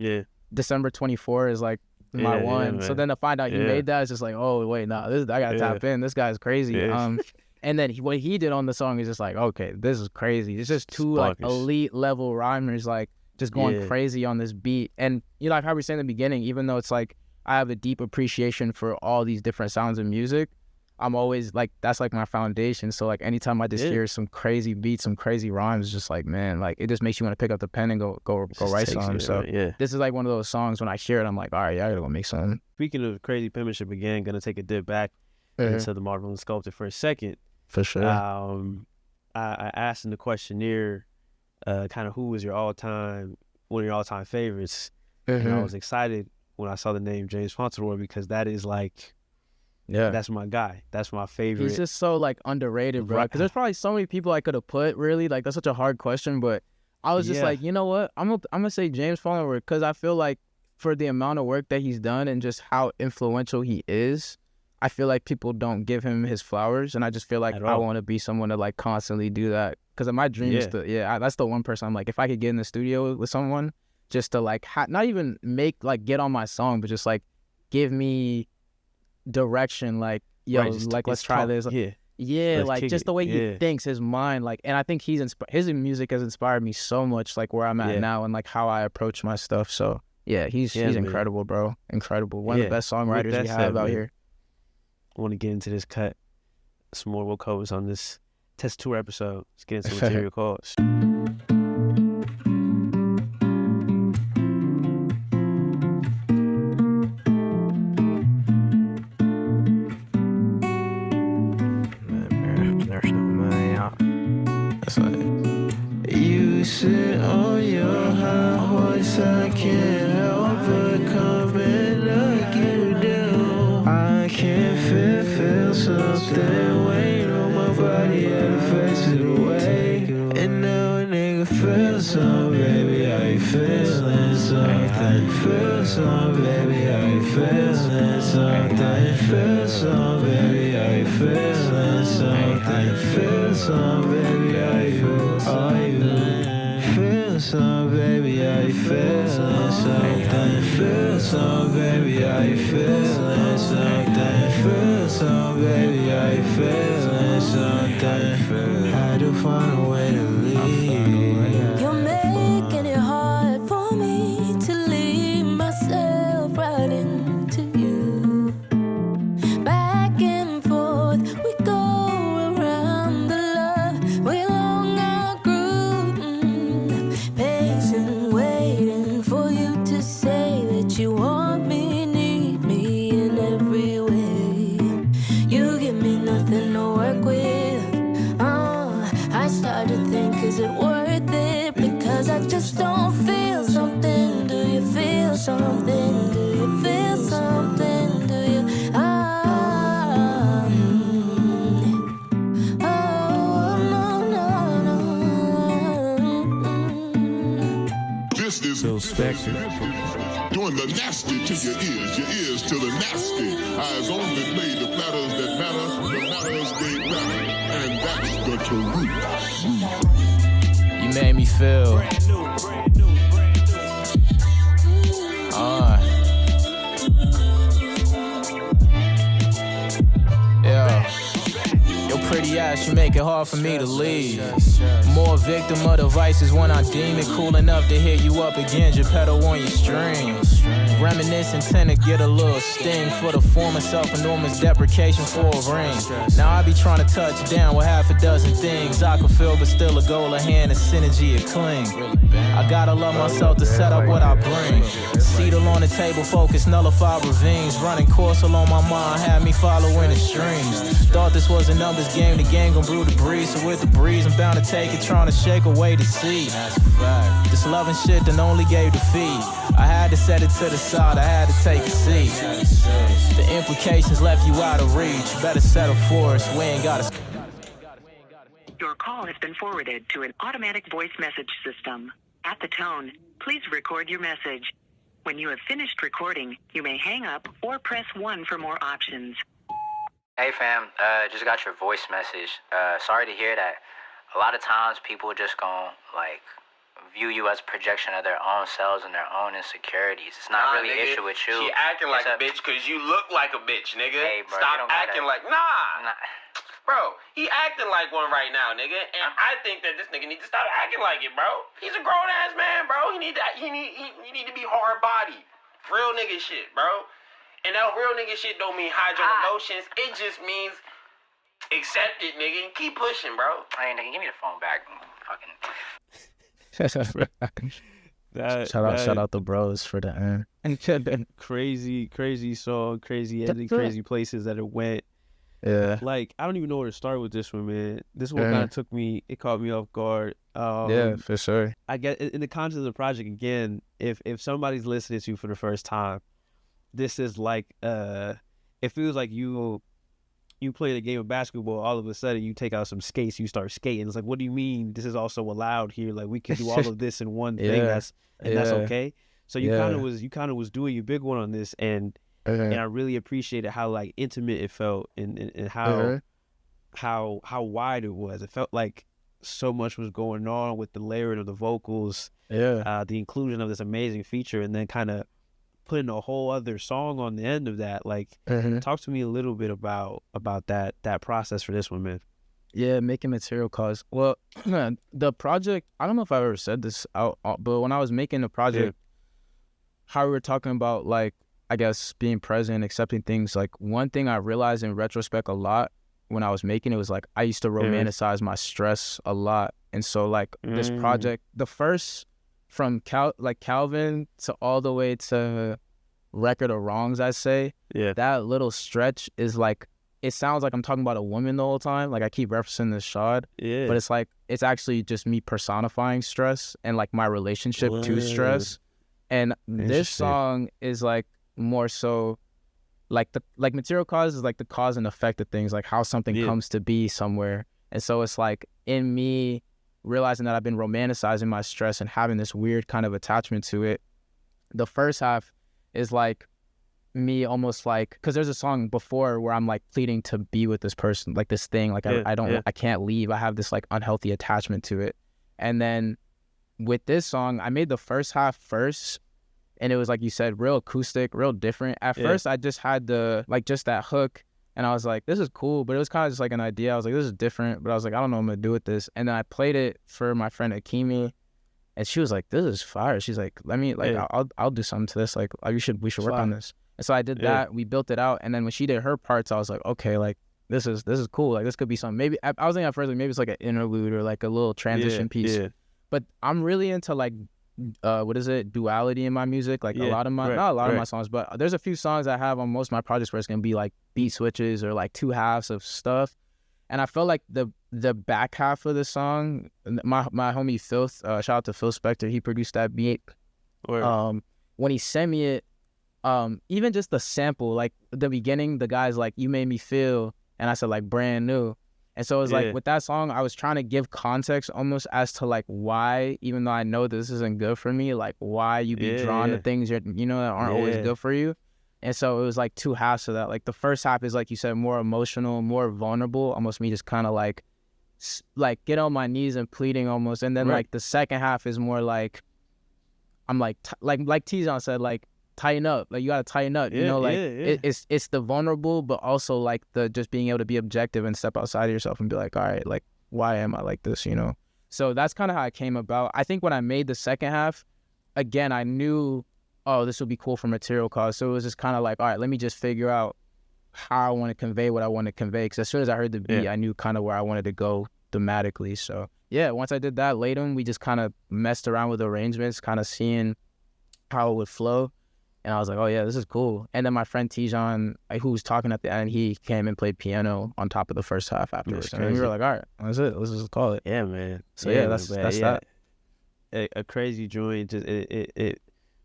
B: December 24 is like my one. So then to find out he made that, it's just like, oh wait, nah, I gotta tap in. This guy's crazy. And then what he did on the song is just like, okay, this is crazy. It's just two like elite level rhymers like just going crazy on this beat. And like how we were saying in the beginning, even though it's like I have a deep appreciation for all these different sounds of music, I'm always like, that's like my foundation. So like anytime I just hear some crazy beats, some crazy rhymes, it's just like, man, like it just makes you want to pick up the pen and go write something. So this is like one of those songs when I hear it, I'm like, all right, I gotta go make something.
A: Speaking of crazy penmanship again, gonna take a dip back into the Marvel and Sculptor for a second.
B: For sure.
A: I asked in the questionnaire kind of who was one of your all-time favorites. And I was excited when I saw the name James Fauntleroy because that is like, that's my guy. That's my favorite.
B: He's just so like underrated, bro. Because there's probably so many people I could have put. Really, like that's such a hard question, but I was just like, you know what? I'm gonna say James Fauntleroy because I feel like for the amount of work that he's done and just how influential he is, I feel like people don't give him his flowers, and I just feel like I want to be someone to like constantly do that. Because my dream is to, that's the one person I'm like, if I could get in the studio with someone, just to like not even get on my song, but just like give me direction, like like let's try this, like just the way he thinks, his mind, like, and I think his music has inspired me so much, like where I'm at now and like how I approach my stuff. So he's incredible, bro, incredible, one of the best songwriters we have out here.
A: I want to get into this cut, some more Will Kobus on this TESSITURA episode. Let's get into Material Cause.
G: You sit on your high horse, I can't help but come and knock you down. I can't feel something some, baby? Are you feeling something? Feel some, baby? Are you feeling something? Feel some, baby? Are you? Feel some, baby? Are you feeling something? Feel some, baby? Are you feeling something? Feel some, baby? Are you feeling something? Had to find a way to leave.
E: You're making it hard for me to leave myself right into you. Back and forth, we go around the love we long outgrew. Patient, waiting for you to say that you want me, need me in every way. You give me nothing to work with. I start to think, is it worth it? Because I just don't feel something. Do you feel something? Do you feel something? Do you?
K: This is Phil Spector doing the nasty to your ears to the nasty. Eyes only play the matters that matter, the matters they matter, and that's the truth.
D: You made me feel. Yeah. Your pretty ass, you make it hard for me to leave. More victim of the vices when I deem it cool enough to hit you up again, your pedal on your string. Reminiscing tend to get a little sting for the former self-enormous deprecation for a ring. Now I be trying to touch down with half a dozen things I can feel, but still a goal of hand and synergy of cling. I gotta love myself to set up what I bring. Seated on the table, focus, nullified ravines. Running course along my mind, had me following the streams. Thought this was a numbers game, the game gon' brew the breeze. So with the breeze, I'm bound to take it, trying to shake away the sea. That's a fact. This loving shit that only gave the feed. I had to set it to the side, I had to take a seat. The implications left you out of reach. Better settle for us, we ain't gotta.
L: Your call has been forwarded to an automatic voice message system. At the tone, please record your message. When you have finished recording, you may hang up or press 1 for more options.
M: Hey fam, just got your voice message. Sorry to hear that. A lot of times people just gon' like view you as a projection of their own selves and their own insecurities. It's not really an issue with you.
N: She acting like a bitch because you look like a bitch, nigga.
M: Hey, bro,
N: stop acting like nah. Bro, he acting like one right now, nigga. And I think that this nigga needs to stop acting like it, bro. He's a grown ass man, bro. He need to be hard bodied. Real nigga shit, bro. And that real nigga shit don't mean hide your emotions. It just means accept it, nigga. And keep pushing, bro.
M: Hey, nigga, give me the phone back. Fucking.
B: Shout out the bros for the end.
A: Crazy song, crazy ending, crazy places that it went.
B: Yeah.
A: Like, I don't even know where to start with this one, man. This one kind of caught me off guard.
B: Yeah, for sure.
A: I get in the context of the project again, if somebody's listening to you for the first time, this is like it feels like you play the game of basketball, all of a sudden you take out some skates, you start skating. It's like, what do you mean this is also allowed here? Like, we can do all of this in one thing, that's okay. So you kind of was doing your big one on this, and I really appreciated how like intimate it felt, and how wide it was. It felt like so much was going on with the layering of the vocals, the inclusion of this amazing feature, and then kind of putting a whole other song on the end of that. Like, talk to me a little bit about that process for this one, man.
B: Yeah, making material cause. Well, the project, I don't know if I ever said this out, but when I was making the project, how we were talking about, like, I guess being present, accepting things, like, one thing I realized in retrospect a lot when I was making it was, like, I used to romanticize my stress a lot. And so, like, this project, the first, from Calvin to all the way to Record of Wrongs, I say, that little stretch is like, it sounds like I'm talking about a woman the whole time. Like, I keep referencing this shard, but it's like, it's actually just me personifying stress and like my relationship to stress. And this song is like more so like material cause is like the cause and effect of things, like how something comes to be somewhere. And so it's like in me realizing that I've been romanticizing my stress and having this weird kind of attachment to it. The first half is like me almost like, because there's a song before where I'm like pleading to be with this person, like this thing, like I can't leave. I have this like unhealthy attachment to it. And then with this song, I made the first half first, and it was like you said, real acoustic, real different. At first, I just had the like just that hook, and I was like, this is cool, but it was kind of just like an idea. I was like, this is different, but I was like, I don't know what I'm gonna do with this. And then I played it for my friend Akimi, and she was like, this is fire. She's like, let me like I'll do something to this. Like we should work on this. And so I did that. We built it out, and then when she did her parts, I was like, okay, like this is cool. Like this could be something. Maybe I was thinking at first like maybe it's like an interlude or like a little transition piece. Yeah. But I'm really into like duality in my music. Like a lot of my not a lot of my songs, but there's a few songs I have on most of my projects where it's gonna be like beat switches or like two halves of stuff. And I felt like the back half of the song, my homie Filth, shout out to Phil Spector, he produced that beat. When he sent me it, even just the sample, like the beginning, the guy's like, you made me feel, and I said like brand new. And so it was like with that song, I was trying to give context almost as to like why, even though I know this isn't good for me, like why you be drawn to things that aren't always good for you. And so it was like two halves of that. Like the first half is like you said, more emotional, more vulnerable, almost me just kind of like get on my knees and pleading almost. And then like the second half is more like I'm like T-Zon said, like tighten up, like you gotta tighten up, it's the vulnerable, but also like the just being able to be objective and step outside of yourself and be like, all right, like why am I like this, So that's kind of how it came about. I think when I made the second half, again, I knew, oh, this would be cool for material cause, so it was just kind of like, all right, let me just figure out how I want to convey what I want to convey, because as soon as I heard the beat, I knew kind of where I wanted to go thematically. So yeah, once I did that, later we just kind of messed around with arrangements, kind of seeing how it would flow. And I was like, oh, yeah, this is cool. And then my friend T-Zon, who was talking at the end, he came and played piano on top of the first half afterwards. And we were like, all right, that's it. Let's just call it.
A: Yeah, man.
B: So, yeah, that's that.
A: A crazy joint. Just it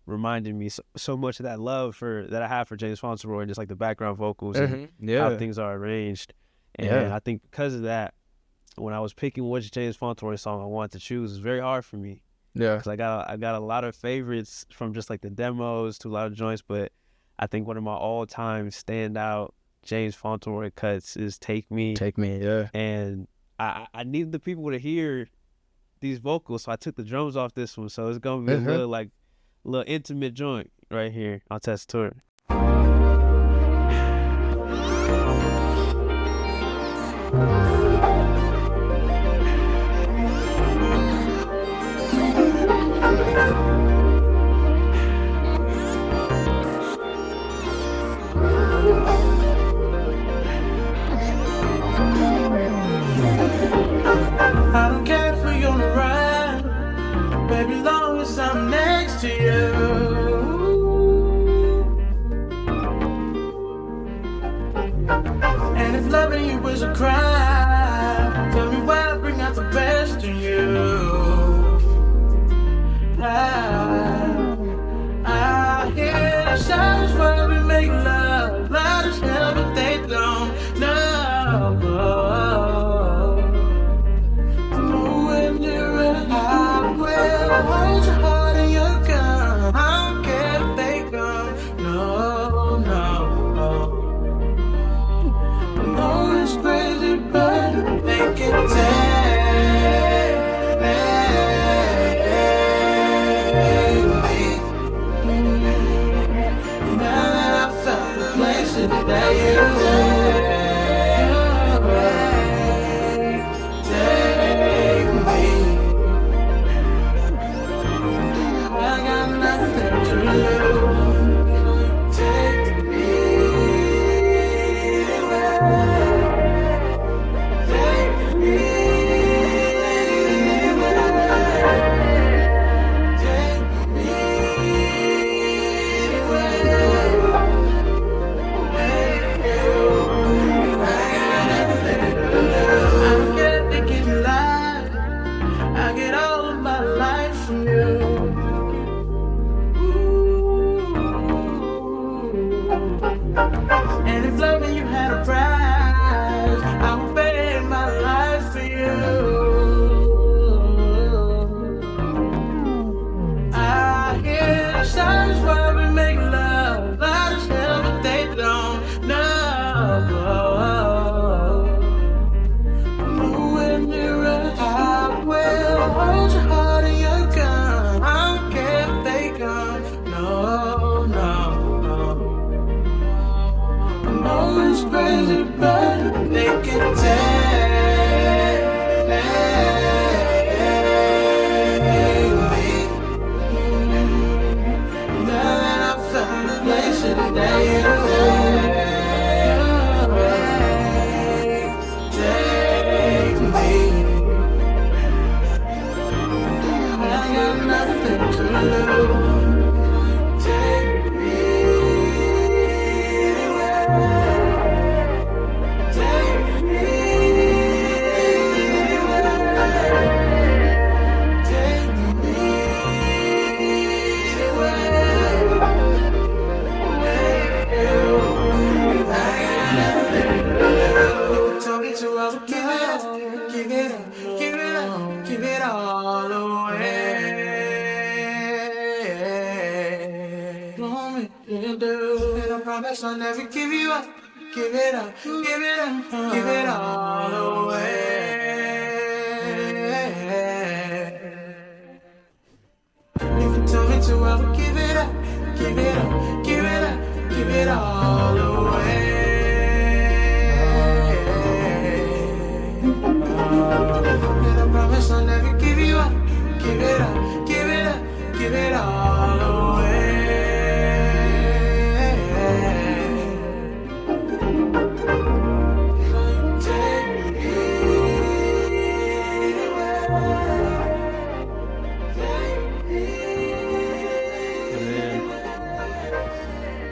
A: reminded me so much of that love that I have for James Fauntleroy and just like the background vocals and how things are arranged. And I think because of that, when I was picking which James Fauntleroy song I wanted to choose, it was very hard for me. Yeah, because I got a lot of favorites from just like the demos to a lot of joints, but I think one of my all-time standout James Fauntleroy cuts is "Take Me."
B: Take Me, yeah.
A: And I needed the people to hear these vocals, so I took the drums off this one. So it's gonna be a little intimate joint right here on TESSITURA.
G: I don't care for you on the ride, baby, long as I'm next to you. give it up, give it up, give it all away. Don't make me do, and I promise I'll never give you up. Give it up, give it up, give it all away. If you tell me to, I will give it up, give it up, give it up, give it all away. And I promise I'll never give you up. Give it up, give it up, give it all away.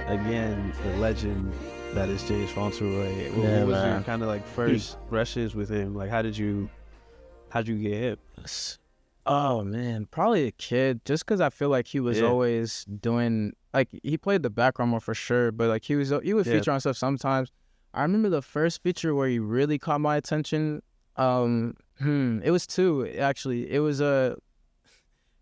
A: Again, the legend that is James Fauntleroy. What was your kind of like first brushes with him? Like, how'd you get hip?
B: Oh man, probably a kid. Just because I feel like he was always doing, like, he played the background more for sure, but like he would feature on stuff sometimes. I remember the first feature where he really caught my attention. It was two actually. It was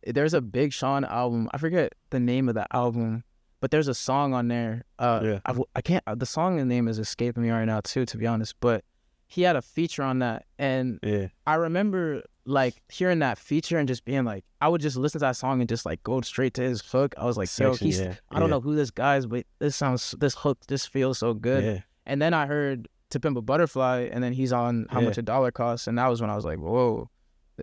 B: there's a Big Sean album. I forget the name of the album, but there's a song on there. I can't. The song name is escaping me right now too, to be honest. But he had a feature on that, and I remember like hearing that feature and just being like, I would just listen to that song and just like go straight to his hook. I was like, yo, I don't know who this guy is, but this hook just feels so good. Yeah. And then I heard To Pimp a Butterfly, and then he's on How Much a Dollar Costs, and that was when I was like, whoa,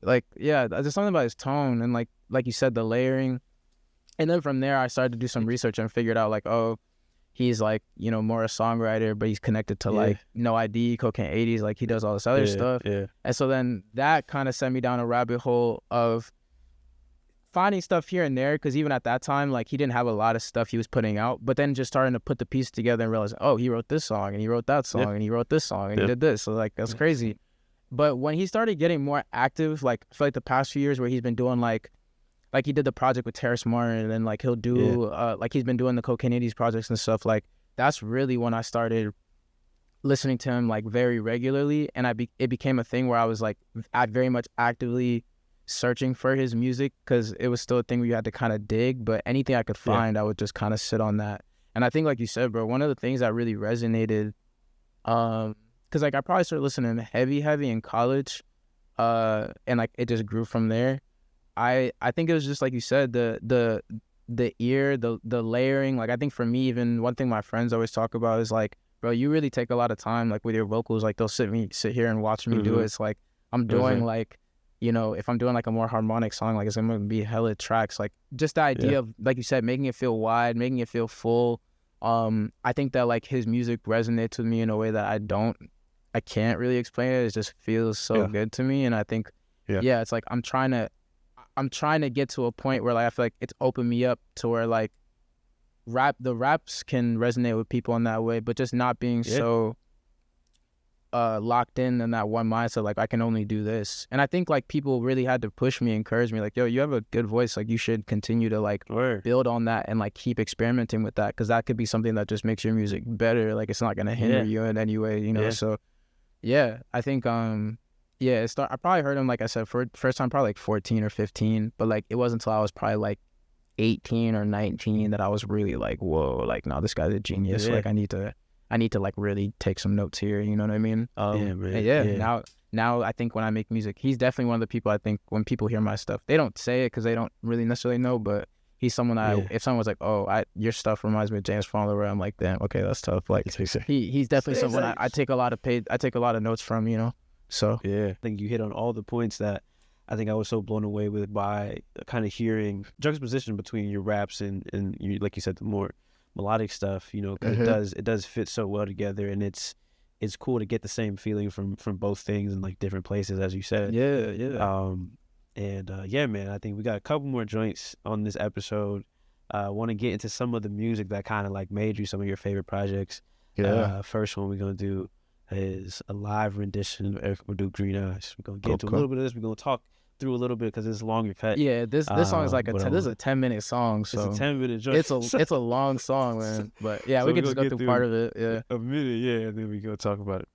B: like there's something about his tone and like you said, the layering. And then from there, I started to do some research and figured out like, oh, he's like, you know, more a songwriter, but he's connected to like No ID, Cocaine 80s, like he does all this other stuff. Yeah. And so then that kind of sent me down a rabbit hole of finding stuff here and there, because even at that time, like he didn't have a lot of stuff he was putting out, but then just starting to put the pieces together and realize, oh, he wrote this song and he wrote that song and he wrote this song and he did this. So like, that's crazy. But when he started getting more active, like I feel like the past few years where he's been doing like he did the project with Terrace Martin, and then like he'll do like he's been doing the Cocaine 80s projects and stuff, like that's really when I started listening to him like very regularly, and it became a thing where I was like very much actively searching for his music, because it was still a thing where you had to kind of dig, but anything I could find I would just kind of sit on that. And I think like you said, bro, one of the things that really resonated, because like I probably started listening heavy in college, and like it just grew from there. I think it was just like you said, the ear, the layering. Like I think for me, even one thing my friends always talk about is like, bro, you really take a lot of time like with your vocals. Like they'll sit here and watch me do it. It's like I'm doing like, you know, if I'm doing like a more harmonic song, like it's gonna be hella tracks. Like just the idea of, like you said, making it feel wide, making it feel full. I think that like his music resonates with me in a way that I can't really explain it. It just feels so good to me. And I think, it's like I'm trying to get to a point where like I feel like it's opened me up to where like the raps can resonate with people in that way, but just not being so locked in that one mindset, like I can only do this. And I think like people really had to push me, encourage me, like, yo, you have a good voice, like you should continue to like build on that and like keep experimenting with that, because that could be something that just makes your music better. Like it's not gonna hinder you in any way, you know. So I think I probably heard him, like I said, for first time probably like 14 or 15, but like it wasn't until I was probably like 18 or 19 that I was really like, whoa, like no, this guy's a genius. Like I need to like really take some notes here, you know what I mean? Now I think when I make music, he's definitely one of the people I think when people hear my stuff, they don't say it because they don't really necessarily know, but he's someone if someone was like, oh, your stuff reminds me of James Fauntleroy, I'm like, damn, okay, that's tough. Like he's definitely someone I take a lot of notes from, you know? So
A: I think you hit on all the points that I think I was so blown away with by kind of hearing juxtaposition between your raps and you, like you said, the more melodic stuff, you know, because it does fit so well together, and it's cool to get the same feeling from both things in like different places, as you said. Man, I think we got a couple more joints on this episode. I want to get into some of the music that kind of like made you some of your favorite projects. First one we're gonna do is a live rendition of Erykah Badu, Green Eyes. We're gonna get into a little bit of this. We're gonna talk through a little bit because it's a longer cut.
B: Yeah, this song is like this is a 10-minute song. So
A: it's a 10-minute joint.
B: It's a long song, man. But yeah, so we can just go through part of it. Yeah,
A: a minute. Yeah, and then we go talk about it.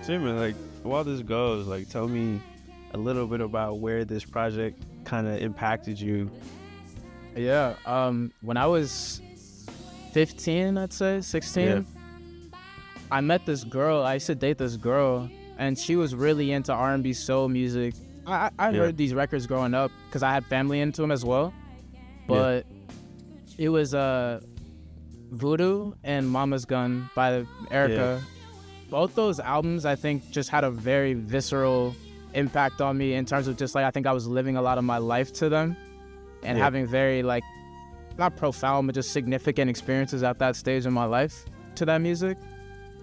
A: Simon, like, while this goes, like, tell me a little bit about where this project kind of impacted you.
B: Yeah, when I was 15, I'd say 16, I met this girl. I used to date this girl, and she was really into R&B soul music. I heard these records growing up because I had family into them as well, but it was Voodoo and Mama's Gun by Erykah. Both those albums, I think, just had a very visceral impact on me in terms of just, like, I think I was living a lot of my life to them and having very, like, not profound, but just significant experiences at that stage in my life to that music.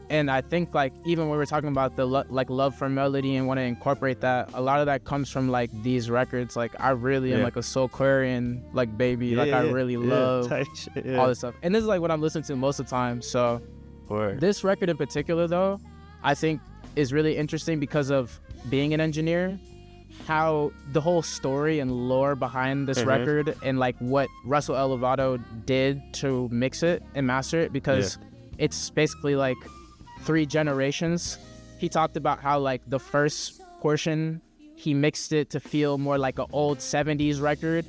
B: And I think, like, even when we're talking about the, love for melody and want to incorporate that, a lot of that comes from, like, these records. Like, I really am, like, a Soulquarian, like, baby. I really love all this stuff. And this is, like, what I'm listening to most of the time, so... This record in particular, though, I think is really interesting because of being an engineer, how the whole story and lore behind this record and, like, what Russell L. Lovato did to mix it and master it, because it's basically, like, 3 generations. He talked about how, like, the first portion, he mixed it to feel more like an old 70s record.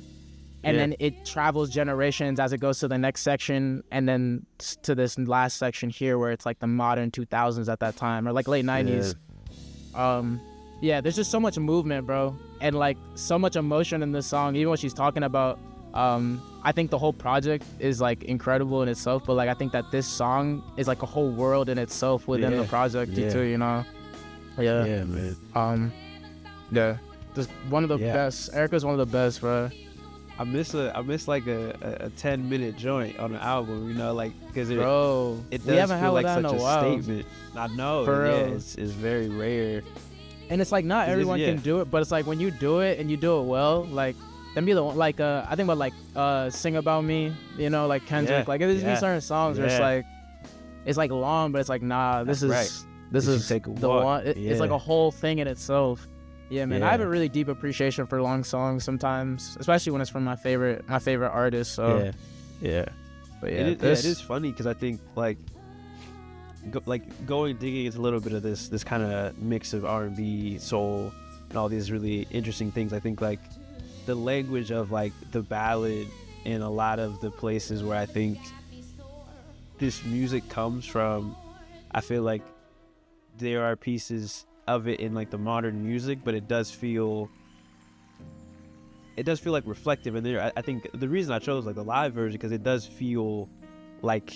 B: And then it travels generations as it goes to the next section, and then to this last section here where it's like the modern 2000s at that time, or like late 90s. There's just so much movement, bro, and like so much emotion in this song. Even what she's talking about, I think the whole project is like incredible in itself, but like I think that this song is like a whole world in itself within the project too, you know? Yeah, man. Just one of the best. Erykah's one of the best, bro.
A: I miss like a 10-minute joint on an album, you know, like, because it does feel like such a statement. I know, it's very rare,
B: and it's like not everyone can do it, but it's like when you do it and you do it well, like then be the one, like I think about like Sing About Me, you know, like Kendrick, like there's these certain songs where it's like long, but it's like nah, this is the one. It's like a whole thing in itself. Yeah, man, I have a really deep appreciation for long songs sometimes, especially when it's from my favorite artist. So
A: but it is funny because I think like going digging into a little bit of this kind of mix of R&B, soul, and all these really interesting things. I think like the language of like the ballad in a lot of the places where I think this music comes from, I feel like there are pieces of it in like the modern music, but it does feel like reflective. And there, I think the reason I chose like the live version, because it does feel like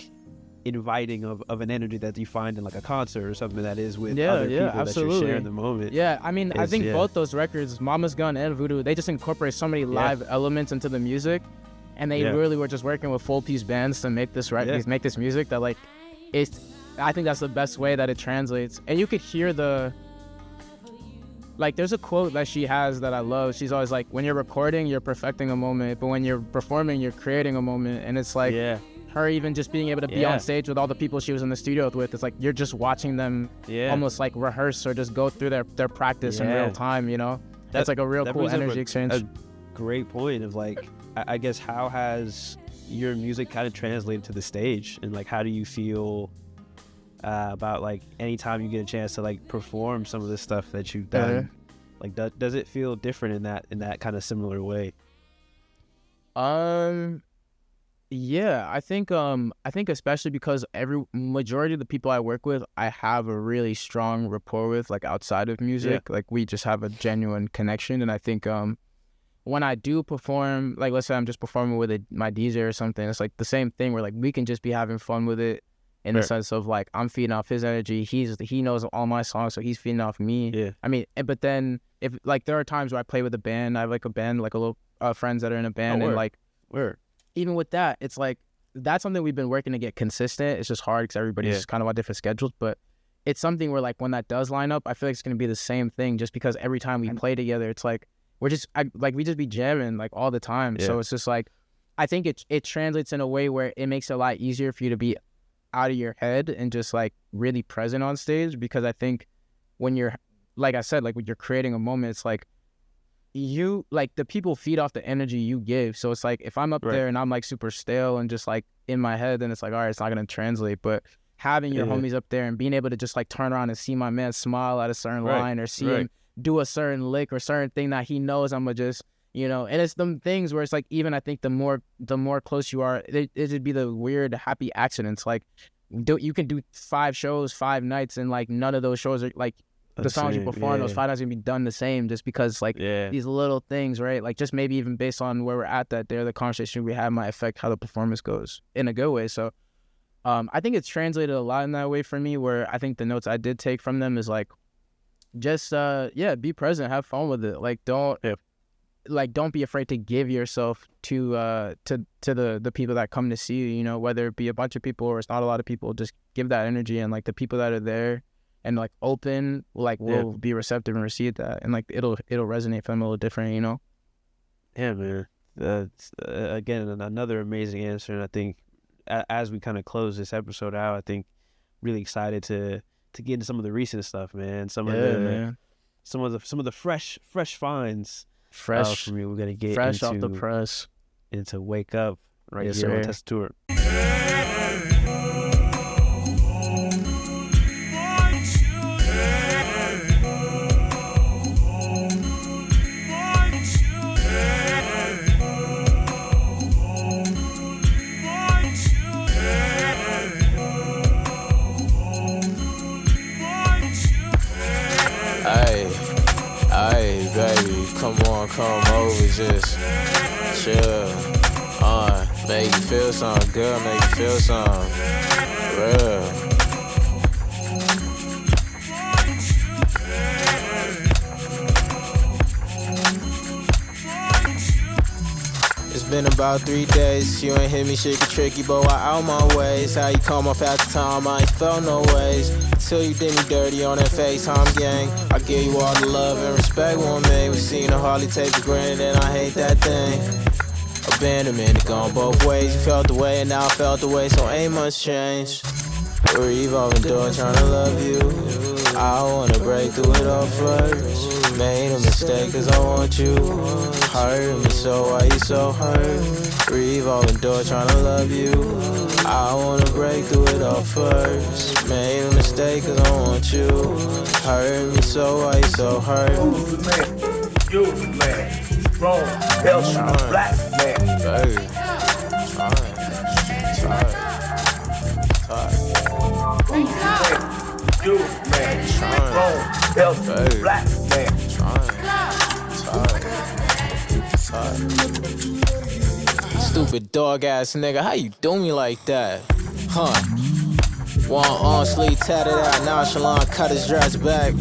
A: inviting of an energy that you find in like a concert or something that is with other people that you're sharing the moment.
B: Yeah, I mean, I think both those records, Mama's Gun and Voodoo, they just incorporate so many live elements into the music, and they really were just working with full piece bands to make this make this music that like I think that's the best way that it translates. And you could hear like, there's a quote that she has that I love. She's always like, when you're recording, you're perfecting a moment, but when you're performing, you're creating a moment. And it's like her even just being able to be on stage with all the people she was in the studio with. It's like you're just watching them almost like rehearse or just go through their practice in real time, you know? That's like a real cool energy exchange.
A: A great point of like, I guess, how has your music kind of translated to the stage? And like, how do you feel about like anytime you get a chance to like perform some of the stuff that you've done? Like does it feel different in that kind of similar way?
B: Yeah, I think especially because majority of the people I work with, I have a really strong rapport with, like outside of music.
A: Yeah.
B: Like we just have a genuine connection, and I think when I do perform, like let's say I'm just performing with my DJ or something, it's like the same thing where like we can just be having fun with it in the sense of like I'm feeding off his energy, he knows all my songs, so he's feeding off me.
A: Yeah.
B: I mean, but then if like there are times where I play with a band, I have like a band, like a little friends that are in a band, and like even with that, it's like that's something we've been working to get consistent. It's just hard because everybody's just kind of on different schedules, but it's something where like when that does line up, I feel like it's gonna be the same thing. Just because every time we play together, it's like we just be jamming like all the time. So it's just like I think it translates in a way where it makes it a lot easier for you to be out of your head and just like really present on stage, because I think when you're, like I said, like when you're creating a moment, it's like you like the people feed off the energy you give. So it's like if I'm up there and I'm like super stale and just like in my head, then it's like, all right, it's not gonna translate. But having your homies up there and being able to just like turn around and see my man smile at a certain line, or see him do a certain lick or certain thing that he knows I'm gonna just, you know, and it's them things where it's like, even I think the more close you are, it'd be the weird happy accidents. Like you can do 5 shows 5 nights, and like none of those shows are like the songs you perform those 5 nights gonna be done the same, just because like these little things, right? Like just maybe even based on where we're at that day, the conversation we have might affect how the performance goes in a good way. So I think it's translated a lot in that way for me, where I think the notes I did take from them is like just be present, have fun with it. Like don't be afraid to give yourself to the people that come to see you, you know, whether it be a bunch of people or it's not a lot of people. Just give that energy, and like the people that are there and like open, like will be receptive and receive that, and like it'll resonate for them a little different, you know.
A: Yeah, man. That's again another amazing answer, and I think as we kind of close this episode out, I think really excited to get into some of the recent stuff, man. Some of the fresh finds.
B: Fresh
A: from you. We're gonna get
B: fresh off the press
A: into Wake Up right here on TESSITURA.
O: Hey, baby, come over, just chill. Make you feel something good, make you feel something real. It's been about 3 days, you ain't hit me, shit get tricky, but I out my ways. How you come off at the time, I ain't felt no ways. Till you did me dirty on that FaceTime gang. I give you all the love and respect one man. We seen a hardly take for granted, and I hate that thing. Abandonment, it gone both ways. You felt the way and now I felt the way, so ain't much change. We're evolving door trying to love you. I wanna break through it all first. Made a mistake cause I want you. Hurt me so, why you so hurt? Revolving door trying to love you. I wanna break through it all first. Made a mistake cause I want you. Hurt me so, why you so hurt?
J: Who's the man? You the man. Strong, healthy, black man.
O: Baby.
J: You the man. Strong, healthy, black man.
O: Stupid dog ass nigga, how you do me like that? Huh? One on sleeve tatted out, nonchalant, cut his dress back.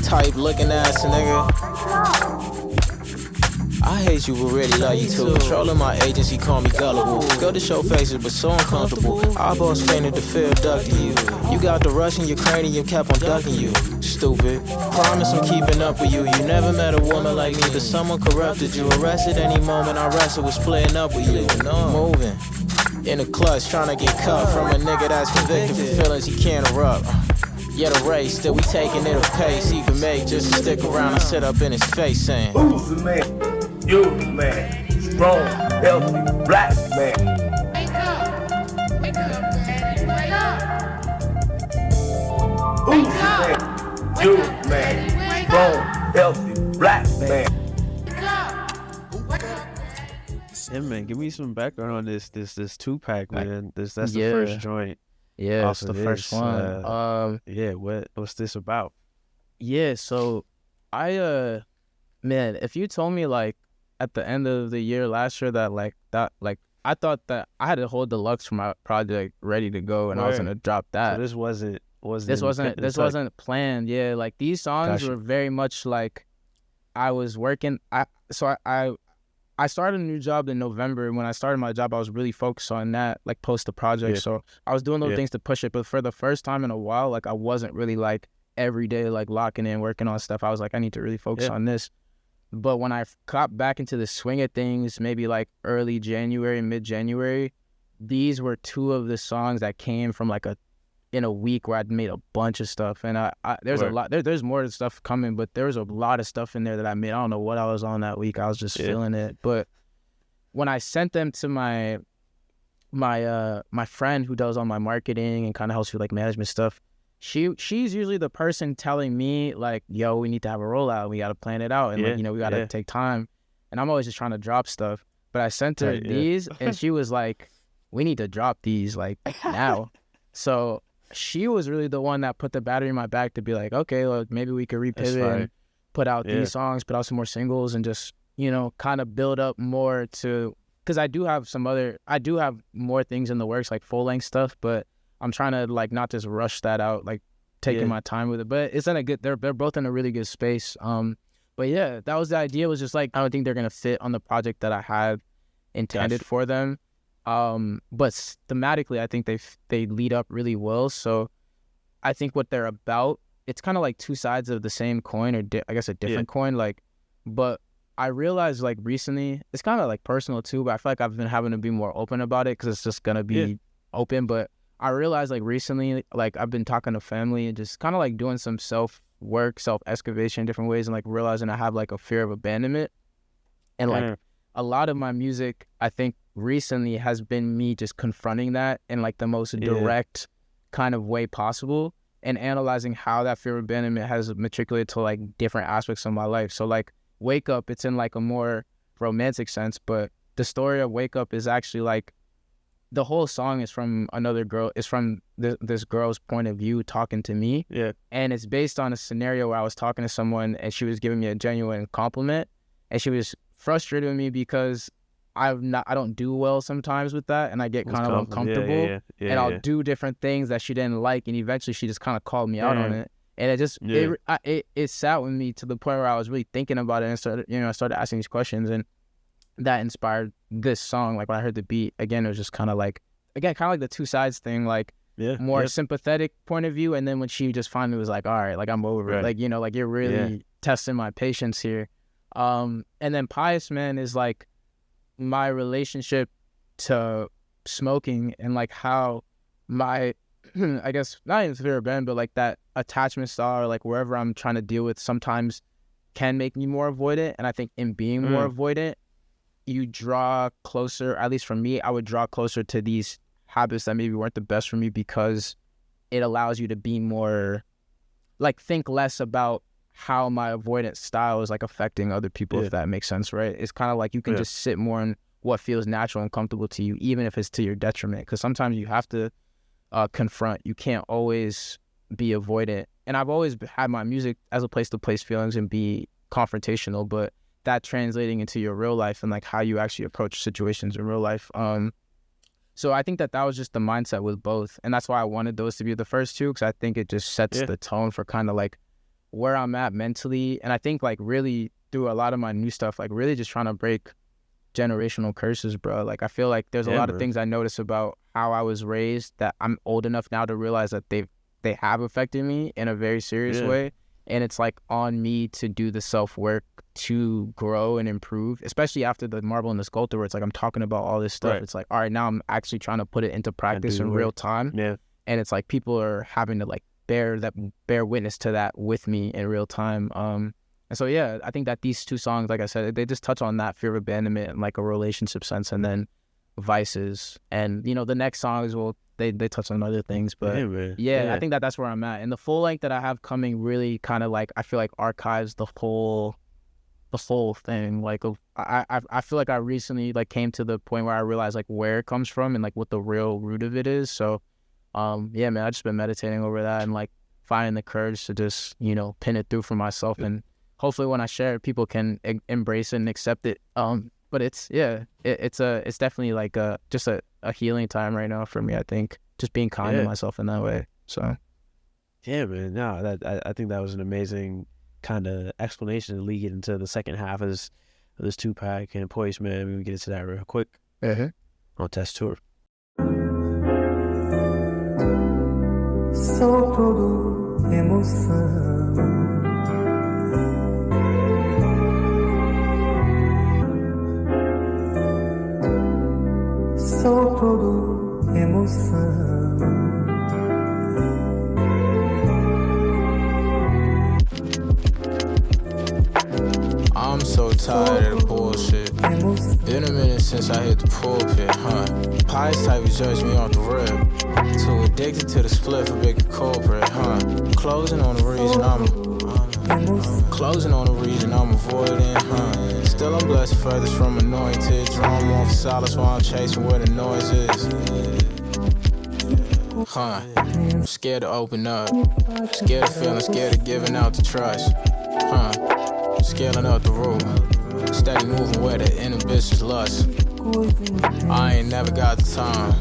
O: Type looking ass nigga. I hate you, but really love you too. Controlling my agency, call me gullible. Go to show faces, but so uncomfortable. Eyeballs fainted to feel ducking you. You got the rush in your cranium, kept on ducking you. Stupid. Promise I'm keeping up with you. You never met a woman like me, but someone corrupted you. Arrested any moment I wrestled with splitting up with you. Moving in a clutch, trying to get cut from a nigga that's convicted for feelings he can't erupt. Yet a race, still we taking it a pace. He can make just to stick around and sit up in his face saying,
J: who's the man? You the man. Strong, healthy, black man.
E: Wake up. Wake up, Daddy. Wake up.
J: Who's the man? You the man. Strong, healthy, black man.
A: Yeah, man. Give me some background on this 2-pack, man. That's the
B: Yeah.
A: first joint.
B: Yeah, it's
A: off
B: the
A: of
B: first
A: this.
B: one.
A: Yeah. What's this about?
B: Yeah, so I man, if you told me like at the end of the year last year that I thought that I had a whole deluxe for my project ready to go and I was gonna drop that.
A: So this wasn't
B: planned. Yeah, like these songs
A: Gotcha.
B: were very much like I was working. I started a new job in November. When I started my job, I was really focused on that, like post the project.
A: Yeah.
B: So I was doing those
A: Yeah.
B: things to push it. But for the first time in a while, like I wasn't really like every day like locking in, working on stuff. I was like, I need to really focus on this. But when I got back into the swing of things, maybe like early January, mid-January, these were two of the songs that came from like in a week where I'd made a bunch of stuff. And there's a lot, there's more stuff coming, but there was a lot of stuff in there that I made. I don't know what I was on that week. I was just feeling it. But when I sent them to my friend who does all my marketing and kind of helps with like management stuff, she's usually the person telling me like, yo, we need to have a rollout. We got to plan it out. And like, we got to take time. And I'm always just trying to drop stuff. But I sent her these and she was like, we need to drop these like now. So she was really the one that put the battery in my back to be like, okay, look, maybe we could repivot and put out these songs, put out some more singles and just, kind of build up more to, because I do have more things in the works, like full length stuff, but I'm trying to like not just rush that out, like taking my time with it. But it's in a good, they're both in a really good space. But yeah, that was the idea, was just like, I don't think they're going to fit on the project that I had intended for them. But thematically, I think they lead up really well. So I think what they're about, it's kind of like two sides of the same coin, or I guess a different coin. Like, but I realized like recently, it's kind of like personal too, but I feel like I've been having to be more open about it because it's just gonna be open. But I realized like recently, like I've been talking to family and just kind of like doing some self-work, self-excavation in different ways, and like realizing I have like a fear of abandonment. And like a lot of my music, I think recently has been me just confronting that in like the most direct kind of way possible, and analyzing how that fear of abandonment has matriculated to like different aspects of my life. So like Wake Up, it's in like a more romantic sense, but the story of Wake Up is actually like, the whole song is from another girl, it's from this girl's point of view talking to me. And it's based on a scenario where I was talking to someone and she was giving me a genuine compliment, and she was frustrated with me because I don't do well sometimes with that, and I get kind of uncomfortable, and I'll do different things that she didn't like, and eventually she just kind of called me out on it, and it just it sat with me to the point where I was really thinking about it, and I started asking these questions, and that inspired this song. Like when I heard the beat again, it was just kind of like the two sides thing, like more sympathetic point of view, and then when she just finally was like, all right, like I'm over it, like like you're really testing my patience here. And then PIOUS, man, is like my relationship to smoking, and like how my I guess not even fear of abandonment, but like that attachment style, or like wherever I'm trying to deal with, sometimes can make me more avoidant. And I think in being more avoidant, you draw closer, at least for me, I would draw closer to these habits that maybe weren't the best for me, because it allows you to be more, like, think less about how my avoidance style is like affecting other people, if that makes sense, right? It's kind of like you can just sit more in what feels natural and comfortable to you, even if it's to your detriment, because sometimes you have to confront. You can't always be avoidant. And I've always had my music as a place to place feelings and be confrontational, but that translating into your real life and like how you actually approach situations in real life. So I think that was just the mindset with both, and that's why I wanted those to be the first two, because I think it just sets the tone for kind of like where I'm at mentally. And I think like really through a lot of my new stuff, like really just trying to break generational curses, bro. Like I feel like there's a lot of things I notice about how I was raised that I'm old enough now to realize that they have affected me in a very serious way. And it's like on me to do the self-work to grow and improve, especially after the Marble and the Sculptor, where it's like I'm talking about all this stuff. It's like, all right, now I'm actually trying to put it into practice in real time. And it's like people are having to like bear witness to that with me in real time. And so I think that these two songs, like I said, they just touch on that fear of abandonment and like a relationship sense, and then vices. And the next songs will they touch on other things, but I think that's where I'm at. And the full length that I have coming really kind of like, I feel like archives the whole the whole thing. Like I feel like I recently like came to the point where I realized like where it comes from and like what the real root of it is. So yeah, man, I've just been meditating over that and like finding the courage to just, you know, pin it through for myself, and hopefully when I share it, people can embrace it and accept it. But it's it's definitely like just a healing time right now for me. I think just being kind to myself in that way. So
A: yeah, man, no, I think that was an amazing kind of explanation to lead into the second half of this two-pack and PIOUS, man. We can get into that real quick on TESSITURA.
P: Sou todo emoção. Sou todo emoção.
O: I'm so tired of the bullshit. Been a minute since I hit the pulpit, huh? PIOUS type of judge me off the rip. Too addicted to the split for bigger culprit, huh? Closing on the reason I'm avoiding, huh? Still I'm blessed furthest from anointed. Drawn more for solace while I'm chasing where the noise is. Huh? I'm scared to open up. Scared of feeling, scared of giving out the trust. Huh? Scaling up the roof. Steady moving where the inhibitions lust. I ain't never got the time.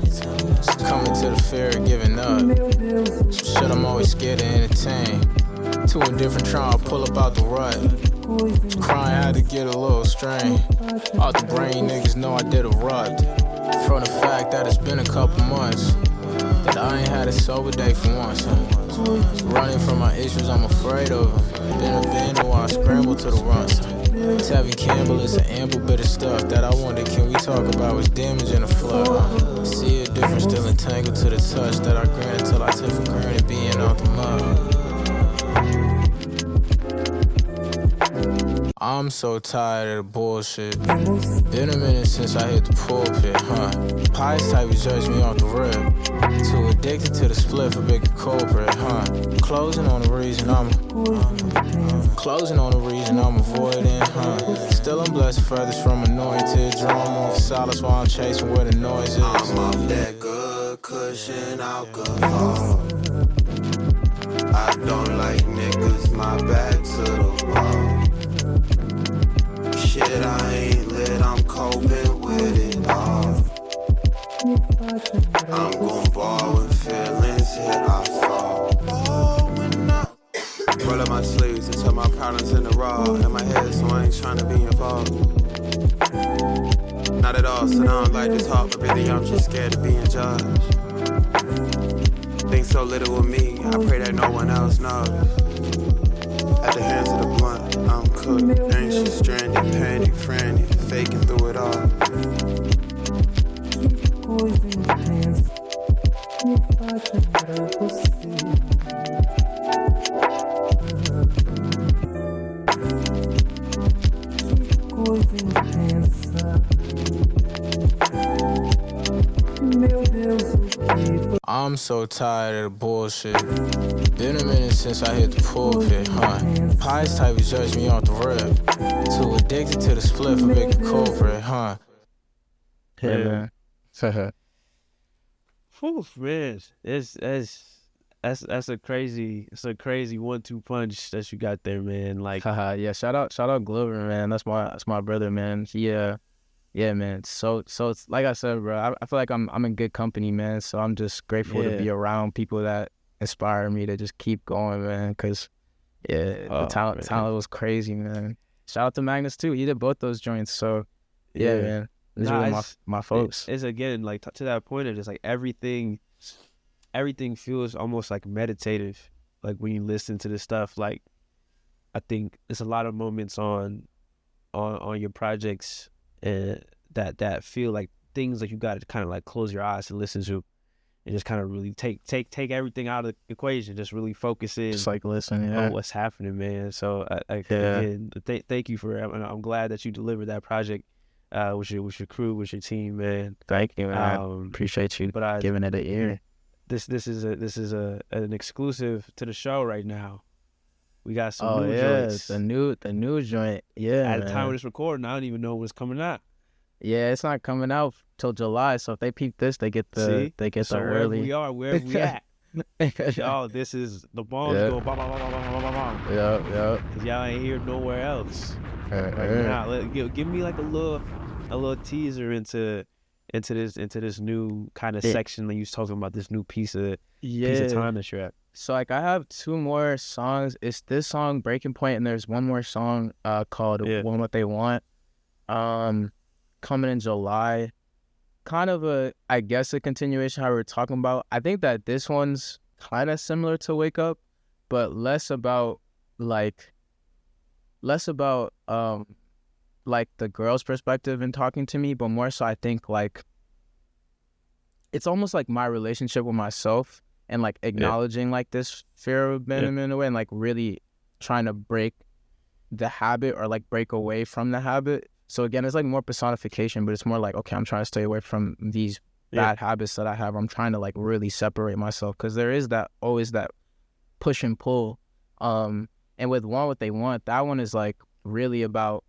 O: Succumbing to the fear of giving up. Some shit I'm always scared to entertain. Too indifferent trying to pull up out the rut. Crying had to get a little strain. Out the brain, niggas know I did erupt. From the fact that it's been a couple months that I ain't had a sober day for once. Running from my issues I'm afraid of. Been abandoned while I scramble to the runs. Tevin Campbell is an ample bit of stuff that I wonder can we talk about was damage in the flood. See a difference still entangled to the touch that I granted till I took for granted being off the mud. I'm so tired of the bullshit. Been a minute since I hit the pulpit, huh? PIOUS type of judge me off the rip. Too addicted to the split for bigger culprit, huh? Closing on the reason I'm avoiding, huh? Still I'm blessed furthest from anointed. Drawn more for solace while I'm chasing where the noise is.
Q: I'm off that good cushion alcohol. I don't like niggas, my back to the wall. Shit, I ain't lit, I'm coping with it all. I'm gon' ball when feelings hit, I fall. Roll up my sleeves and tell my problems in the raw. In my head, so I ain't tryna be involved. Not at all, so I don't like to talk, but really I'm just scared of being judged. Think so little with me, I pray that no one else knows. At the hands of the blunt, I'm cooked, anxious, stranded, panic, frantic, faking through it all.
O: I'm so tired of the bullshit. Been a minute since I hit the pulpit, huh? PIOUS type of judge me off the rip. Too addicted to the split for bigger culprit, huh?
A: Yeah. Whew, man, that's a crazy 1-2 punch that you got there, man. Like,
B: yeah, shout out Glover, man. That's my brother, man. Yeah, man. So it's like I said, bro. I feel like I'm in good company, man. So I'm just grateful to be around people that inspire me to just keep going, man. Cause the talent was crazy, man. Shout out to Magnus too. He did both those joints. So yeah, man. These are my folks.
A: It's again like to that point. It's like everything feels almost like meditative. Like when you listen to this stuff, like I think there's a lot of moments on your projects that feel like things that you got to kind of like close your eyes and listen to, and just kind of really take everything out of the equation. Just really focus in,
B: just like listen,
A: on what's happening, man. So again, thank you for. I'm glad that you delivered that project with your crew, with your team, man.
B: Thank you, man. I appreciate you giving it an ear.
A: This is an exclusive to the show right now. We got some new joints.
B: the new joint. Yeah.
A: At the time of this recording, I don't even know what's coming out.
B: Yeah, it's not coming out till July. So if they peep this, they get the
A: so
B: the
A: wherever
B: early.
A: wherever we at. Y'all, this is the bombs go bam, bam, bam, bam, bam, bam, bam.
B: Yeah.
A: Cause y'all ain't here nowhere else. Give me like a little teaser into this new kind of section that you was talking about, this new piece of time that you're at.
B: So like I have 2 more songs. It's this song Breaking Point, and there's one more song called Want What They Want. Coming in July. Kind of I guess a continuation how we were talking about. I think that this one's kind of similar to Wake Up, but less about like the girl's perspective in talking to me, but more so I think like it's almost like my relationship with myself and like acknowledging like this fear of abandonment in a way, and like really trying to break the habit or like break away from the habit. So again, it's like more personification, but it's more like, okay, I'm trying to stay away from these bad habits that I have. I'm trying to like really separate myself, because there is always that push and pull. And with Want What They Want, that one is like really about,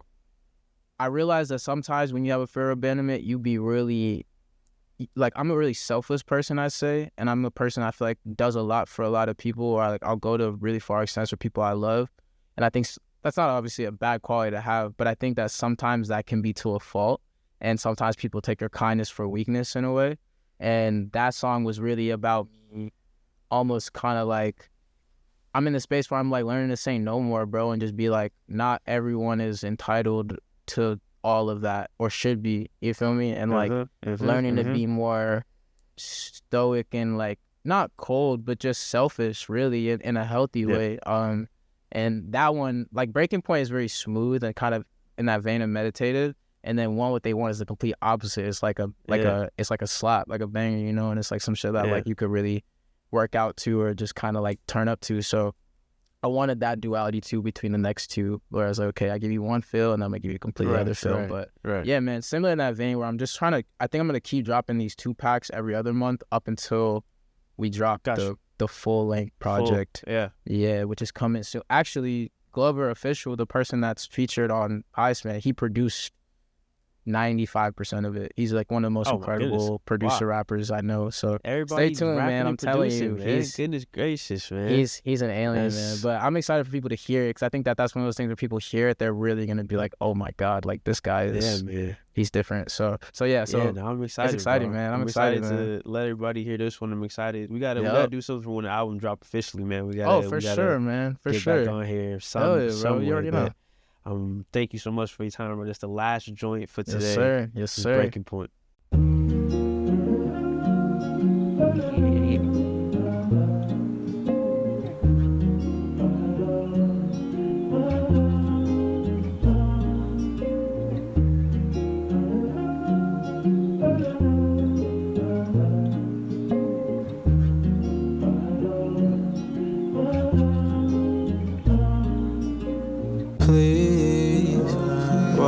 B: I realize that sometimes when you have a fear of abandonment, you be really, like, I'm a really selfless person, I'd say. And I'm a person I feel like does a lot for a lot of people, or like I'll go to really far extents for people I love. And I think that's not obviously a bad quality to have, but I think that sometimes that can be to a fault. And sometimes people take your kindness for weakness in a way. And that song was really about me almost kind of like, I'm in the space where I'm like learning to say no more, bro, and just be like, not everyone is entitled to all of that, or should be, you feel me? And like learning to be more stoic and like not cold, but just selfish really in a healthy way. And that one, like Breaking Point is very smooth and kind of in that vein of meditative. And then Want What They Want is the complete opposite. It's like it's like a slap, like a banger, you know, and it's like some shit that like you could really work out to or just kind of like turn up to. So I wanted that duality too between the next two, where I was like, okay, I give you one feel and I'm gonna give you a completely other feel. But yeah, man, similar in that vein where I'm just trying to, I think I'm gonna keep dropping these 2 packs every other month up until we drop the full length project. Yeah, which is coming soon. Actually, GloverOfficial, the person that's featured on PIOUS, man, he produced 95% of it. He's like one of the most incredible producer rappers I know. So stay tuned, man. I'm telling you,
A: goodness gracious, man.
B: He's an alien, man. But I'm excited for people to hear it, because I think that that's one of those things where people hear it, they're really gonna be like, oh my god, like this guy is, he's different. So yeah. So
A: no, I'm excited.
B: It's exciting, man. I'm excited
A: to let everybody hear this one. I'm excited. We gotta do something for when the album drop officially, man. We gotta.
B: Oh, for sure, man. For sure.
A: Back on here.
B: Bro, you already know.
A: Thank you so much for your time, bro. That's the last joint for today.
B: Yes, sir.
A: Breaking Point.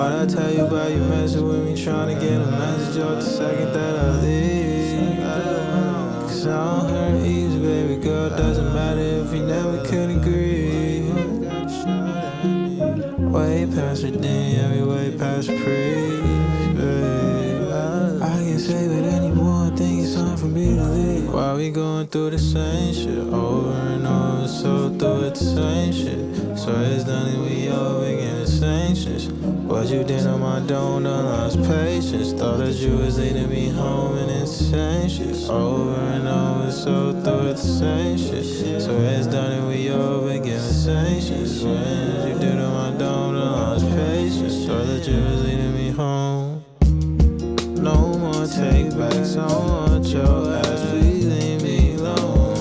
G: I tell you about you messing with me, trying to get a message off the second that I leave. Cause I don't hurt easy, baby girl, doesn't matter if we never could agree. Way past redeem, way past preach, babe. I can't say it anymore, I think it's time for me to leave. Why we going through the same shit over and over, so through it the same shit. So it's done and we over again the same shit. What you did on my dome, I lost patience. Thought that you was leading me home and insane shit. Over and over, so through it the same shit. So it's done and we over again the same shit. When you did on my dome, I lost patience. Thought that you was leading me home. No more take backs, I don't want your ass, please leave me alone.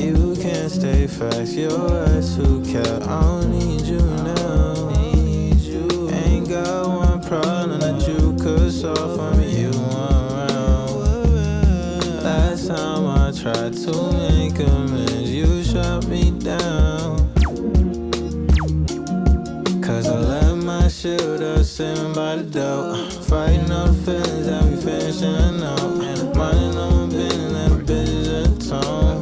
G: You can't stay fast, your ass too cap, I don't need you now. Ain't got one problem that you could solve for me, you around. Last time I tried to make amends, you shut me down. Cause I left my shield up sitting by the door, fighting all the feelings that we finishing out. Minding on my business and the bitches at the tone.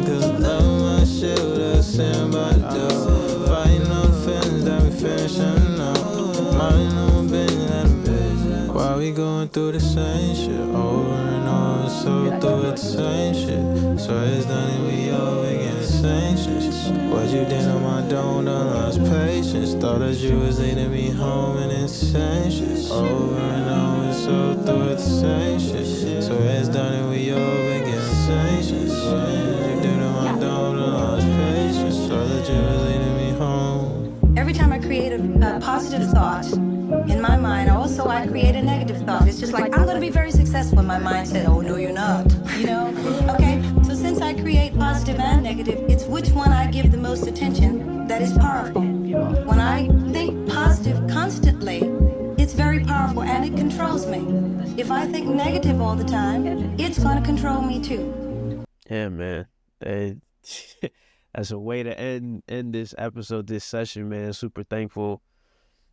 G: Cause through the same shit over and over, so through the same shit. So it's done and we over again the same shit. What you did on my dome, done lost patience. Thought that you was leading me home and it's same shit over and over, so through the same shit. So it's done and we over again the same shit. What you did on my dome, done lost patience. Thought that you was leading me home.
R: Every time I create a positive thought in my mind, also I create a negative thought. It's just like, I'm going to be very successful. My mind said, oh, no, you're not. You know? Okay, so since I create positive and negative, it's which one I give the most attention that is powerful. When I think positive constantly, it's very powerful and it controls me. If I think negative all the time, it's going to control me too.
A: Yeah, man. As a way to end this episode, this session, man. Super thankful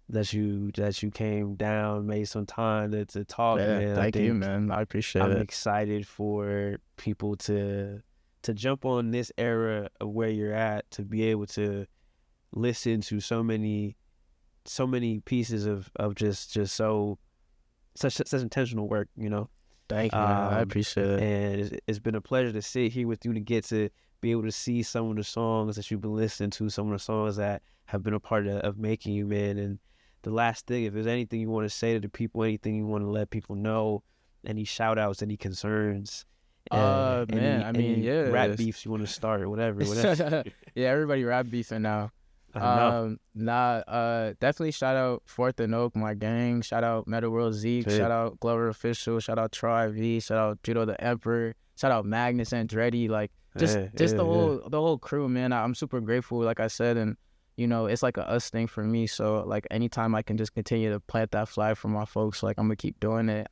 A: that you came down, made some time to talk, man.
B: Thank you, man. I appreciate it.
A: I'm excited for people to jump on this era of where you're at, to be able to listen to so many pieces of just such intentional work, you know.
B: Thank you, man. I appreciate it.
A: And it's been a pleasure to sit here with you, to get to be able to see some of the songs that you've been listening to, some of the songs that have been a part of making you, man. And the last thing, if there's anything you want to say to the people, anything you want to let people know, any shout outs, any concerns, any rap beefs you want to start, or whatever.
B: Yeah, everybody rap beefing now. Definitely shout out Fourth and Oak, my gang. Shout out Meta World Zeke. Shout out GloverOfficial. Shout out Troy V. Shout out Judo the Emperor. Shout out Magnus and Andretti. Like the whole crew, man. I'm super grateful, like I said, and you know, it's like a us thing for me. So like anytime I can just continue to plant that flag for my folks, like I'm gonna keep doing it.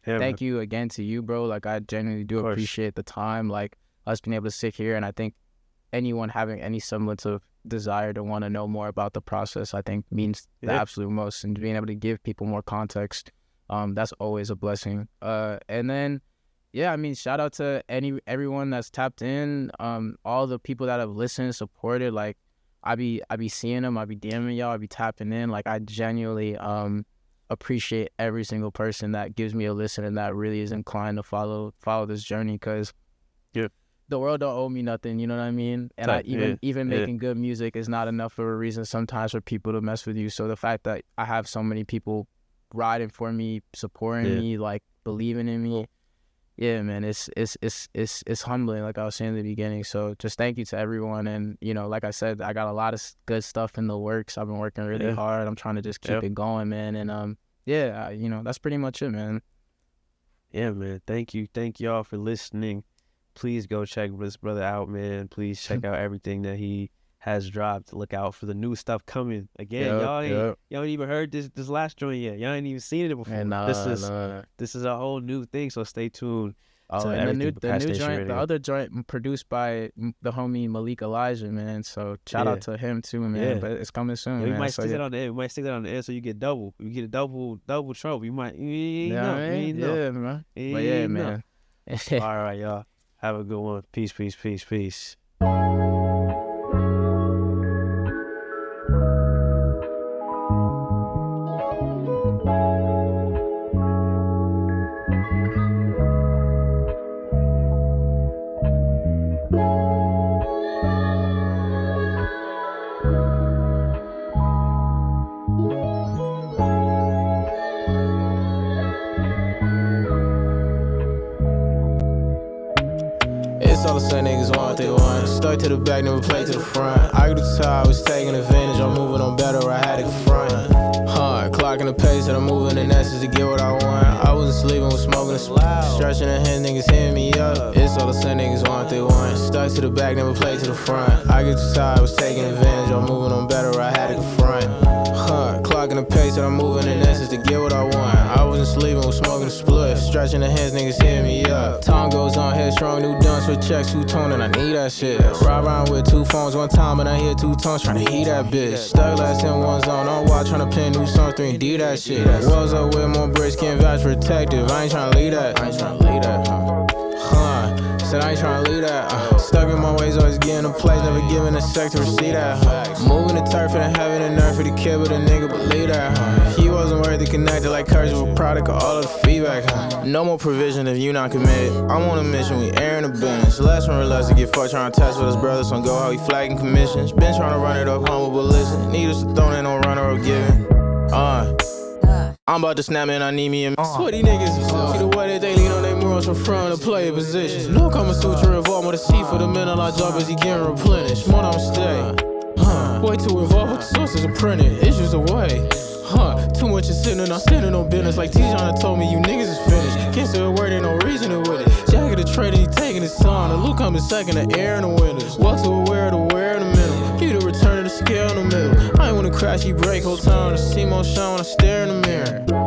B: Thank you again to you, bro. Like I genuinely do appreciate the time, like us being able to sit here, and I think anyone having any semblance of desire to want to know more about the process, I think means the absolute most, and being able to give people more context, that's always a blessing. And then I mean, shout out to everyone that's tapped in, all the people that have listened, supported. Like I be seeing them, I be DMing y'all, I be tapping in. Like I genuinely appreciate every single person that gives me a listen and that really is inclined to follow this journey, because the world don't owe me nothing, you know what I mean? And even making good music is not enough of a reason sometimes for people to mess with you. So the fact that I have so many people riding for me, supporting me, like believing in me, man, it's humbling, like I was saying in the beginning. So just thank you to everyone. And you know, like I said, I got a lot of good stuff in the works. I've been working really hard. I'm trying to just keep it going, man. And you know, that's pretty much it, man.
A: Yeah, man. Thank y'all for listening. Please go check this brother out, man. Please check out everything that he has dropped. Look out for the new stuff coming. Again, y'all ain't even heard this last joint yet. Y'all ain't even seen it before. This is a whole new thing, so stay tuned.
B: And the other joint produced by the homie Malik Elijah, man. So shout out to him too, man. But it's coming soon.
A: We might stick that on the end. We might stick that on the end so you get double. You get a double trophy. You might. Man.
B: But man.
A: All right, y'all. Have a good one. Peace, peace, peace, peace.
O: All the same niggas want what they want. Stuck to the back, never play to the front. I got the top, I was taking advantage. I'm moving on better, I had to confront. Clocking the pace that I'm moving in essence to get what I want. I wasn't sleeping, was smoking a splow. Stretching the hand, niggas hitting me up. It's all the same niggas want what they want. Stuck to the back, never play to the front. I get the top, I was taking advantage. I'm moving on better, I had to confront. Clocking the pace that I'm moving in essence to get what I want. I wasn't sleeping, was smoking a split. Stretching the hands, niggas hitting me up. Time goes on, headstrong, new dunce with checks, two-tone, and I need that shit. Ride around with two phones one time, and I hear two tones trying to heat that bitch. Stuck last in one zone, on watch, trying to pin new songs, 3D that shit. Walls up with more bricks, can't vouch protective. I ain't trying to leave that. Said I ain't tryna leave that. Stuck in my ways, always getting a place, never giving a sec to receive that. Moving the turf and having a nerve for the kid, but a nigga believe that. He wasn't worthy connected like Courage was a product of all of the feedback. No more provision if you not committed. I'm on a mission, we airing the business. Less from reluctant to get fucked trying to test with his brothers on go how he flagging commissions. Been trying to run it up humble, but listen, needless to throw in no runner or giving. I'm about to snap and I need me a sweaty niggas. See the way that they lean on their morals from front to play a position. No Kama-Sutra involved with a seat for the mental I drop as he getting replenished. More I'ma stay. Way too involved with the sources and printed issues away. Too much is sitting and I'm standing on business. Like T-John told me, you niggas is finished. Can't say a word, ain't no reasoning with it. Jacket the trade, he taking his time. The loot coming second, the air in the windows. Well too aware of the wear in the middle. You the return of the scale in the middle. I ain't wanna crash, you break whole time. The see more shine when I stare in the mirror.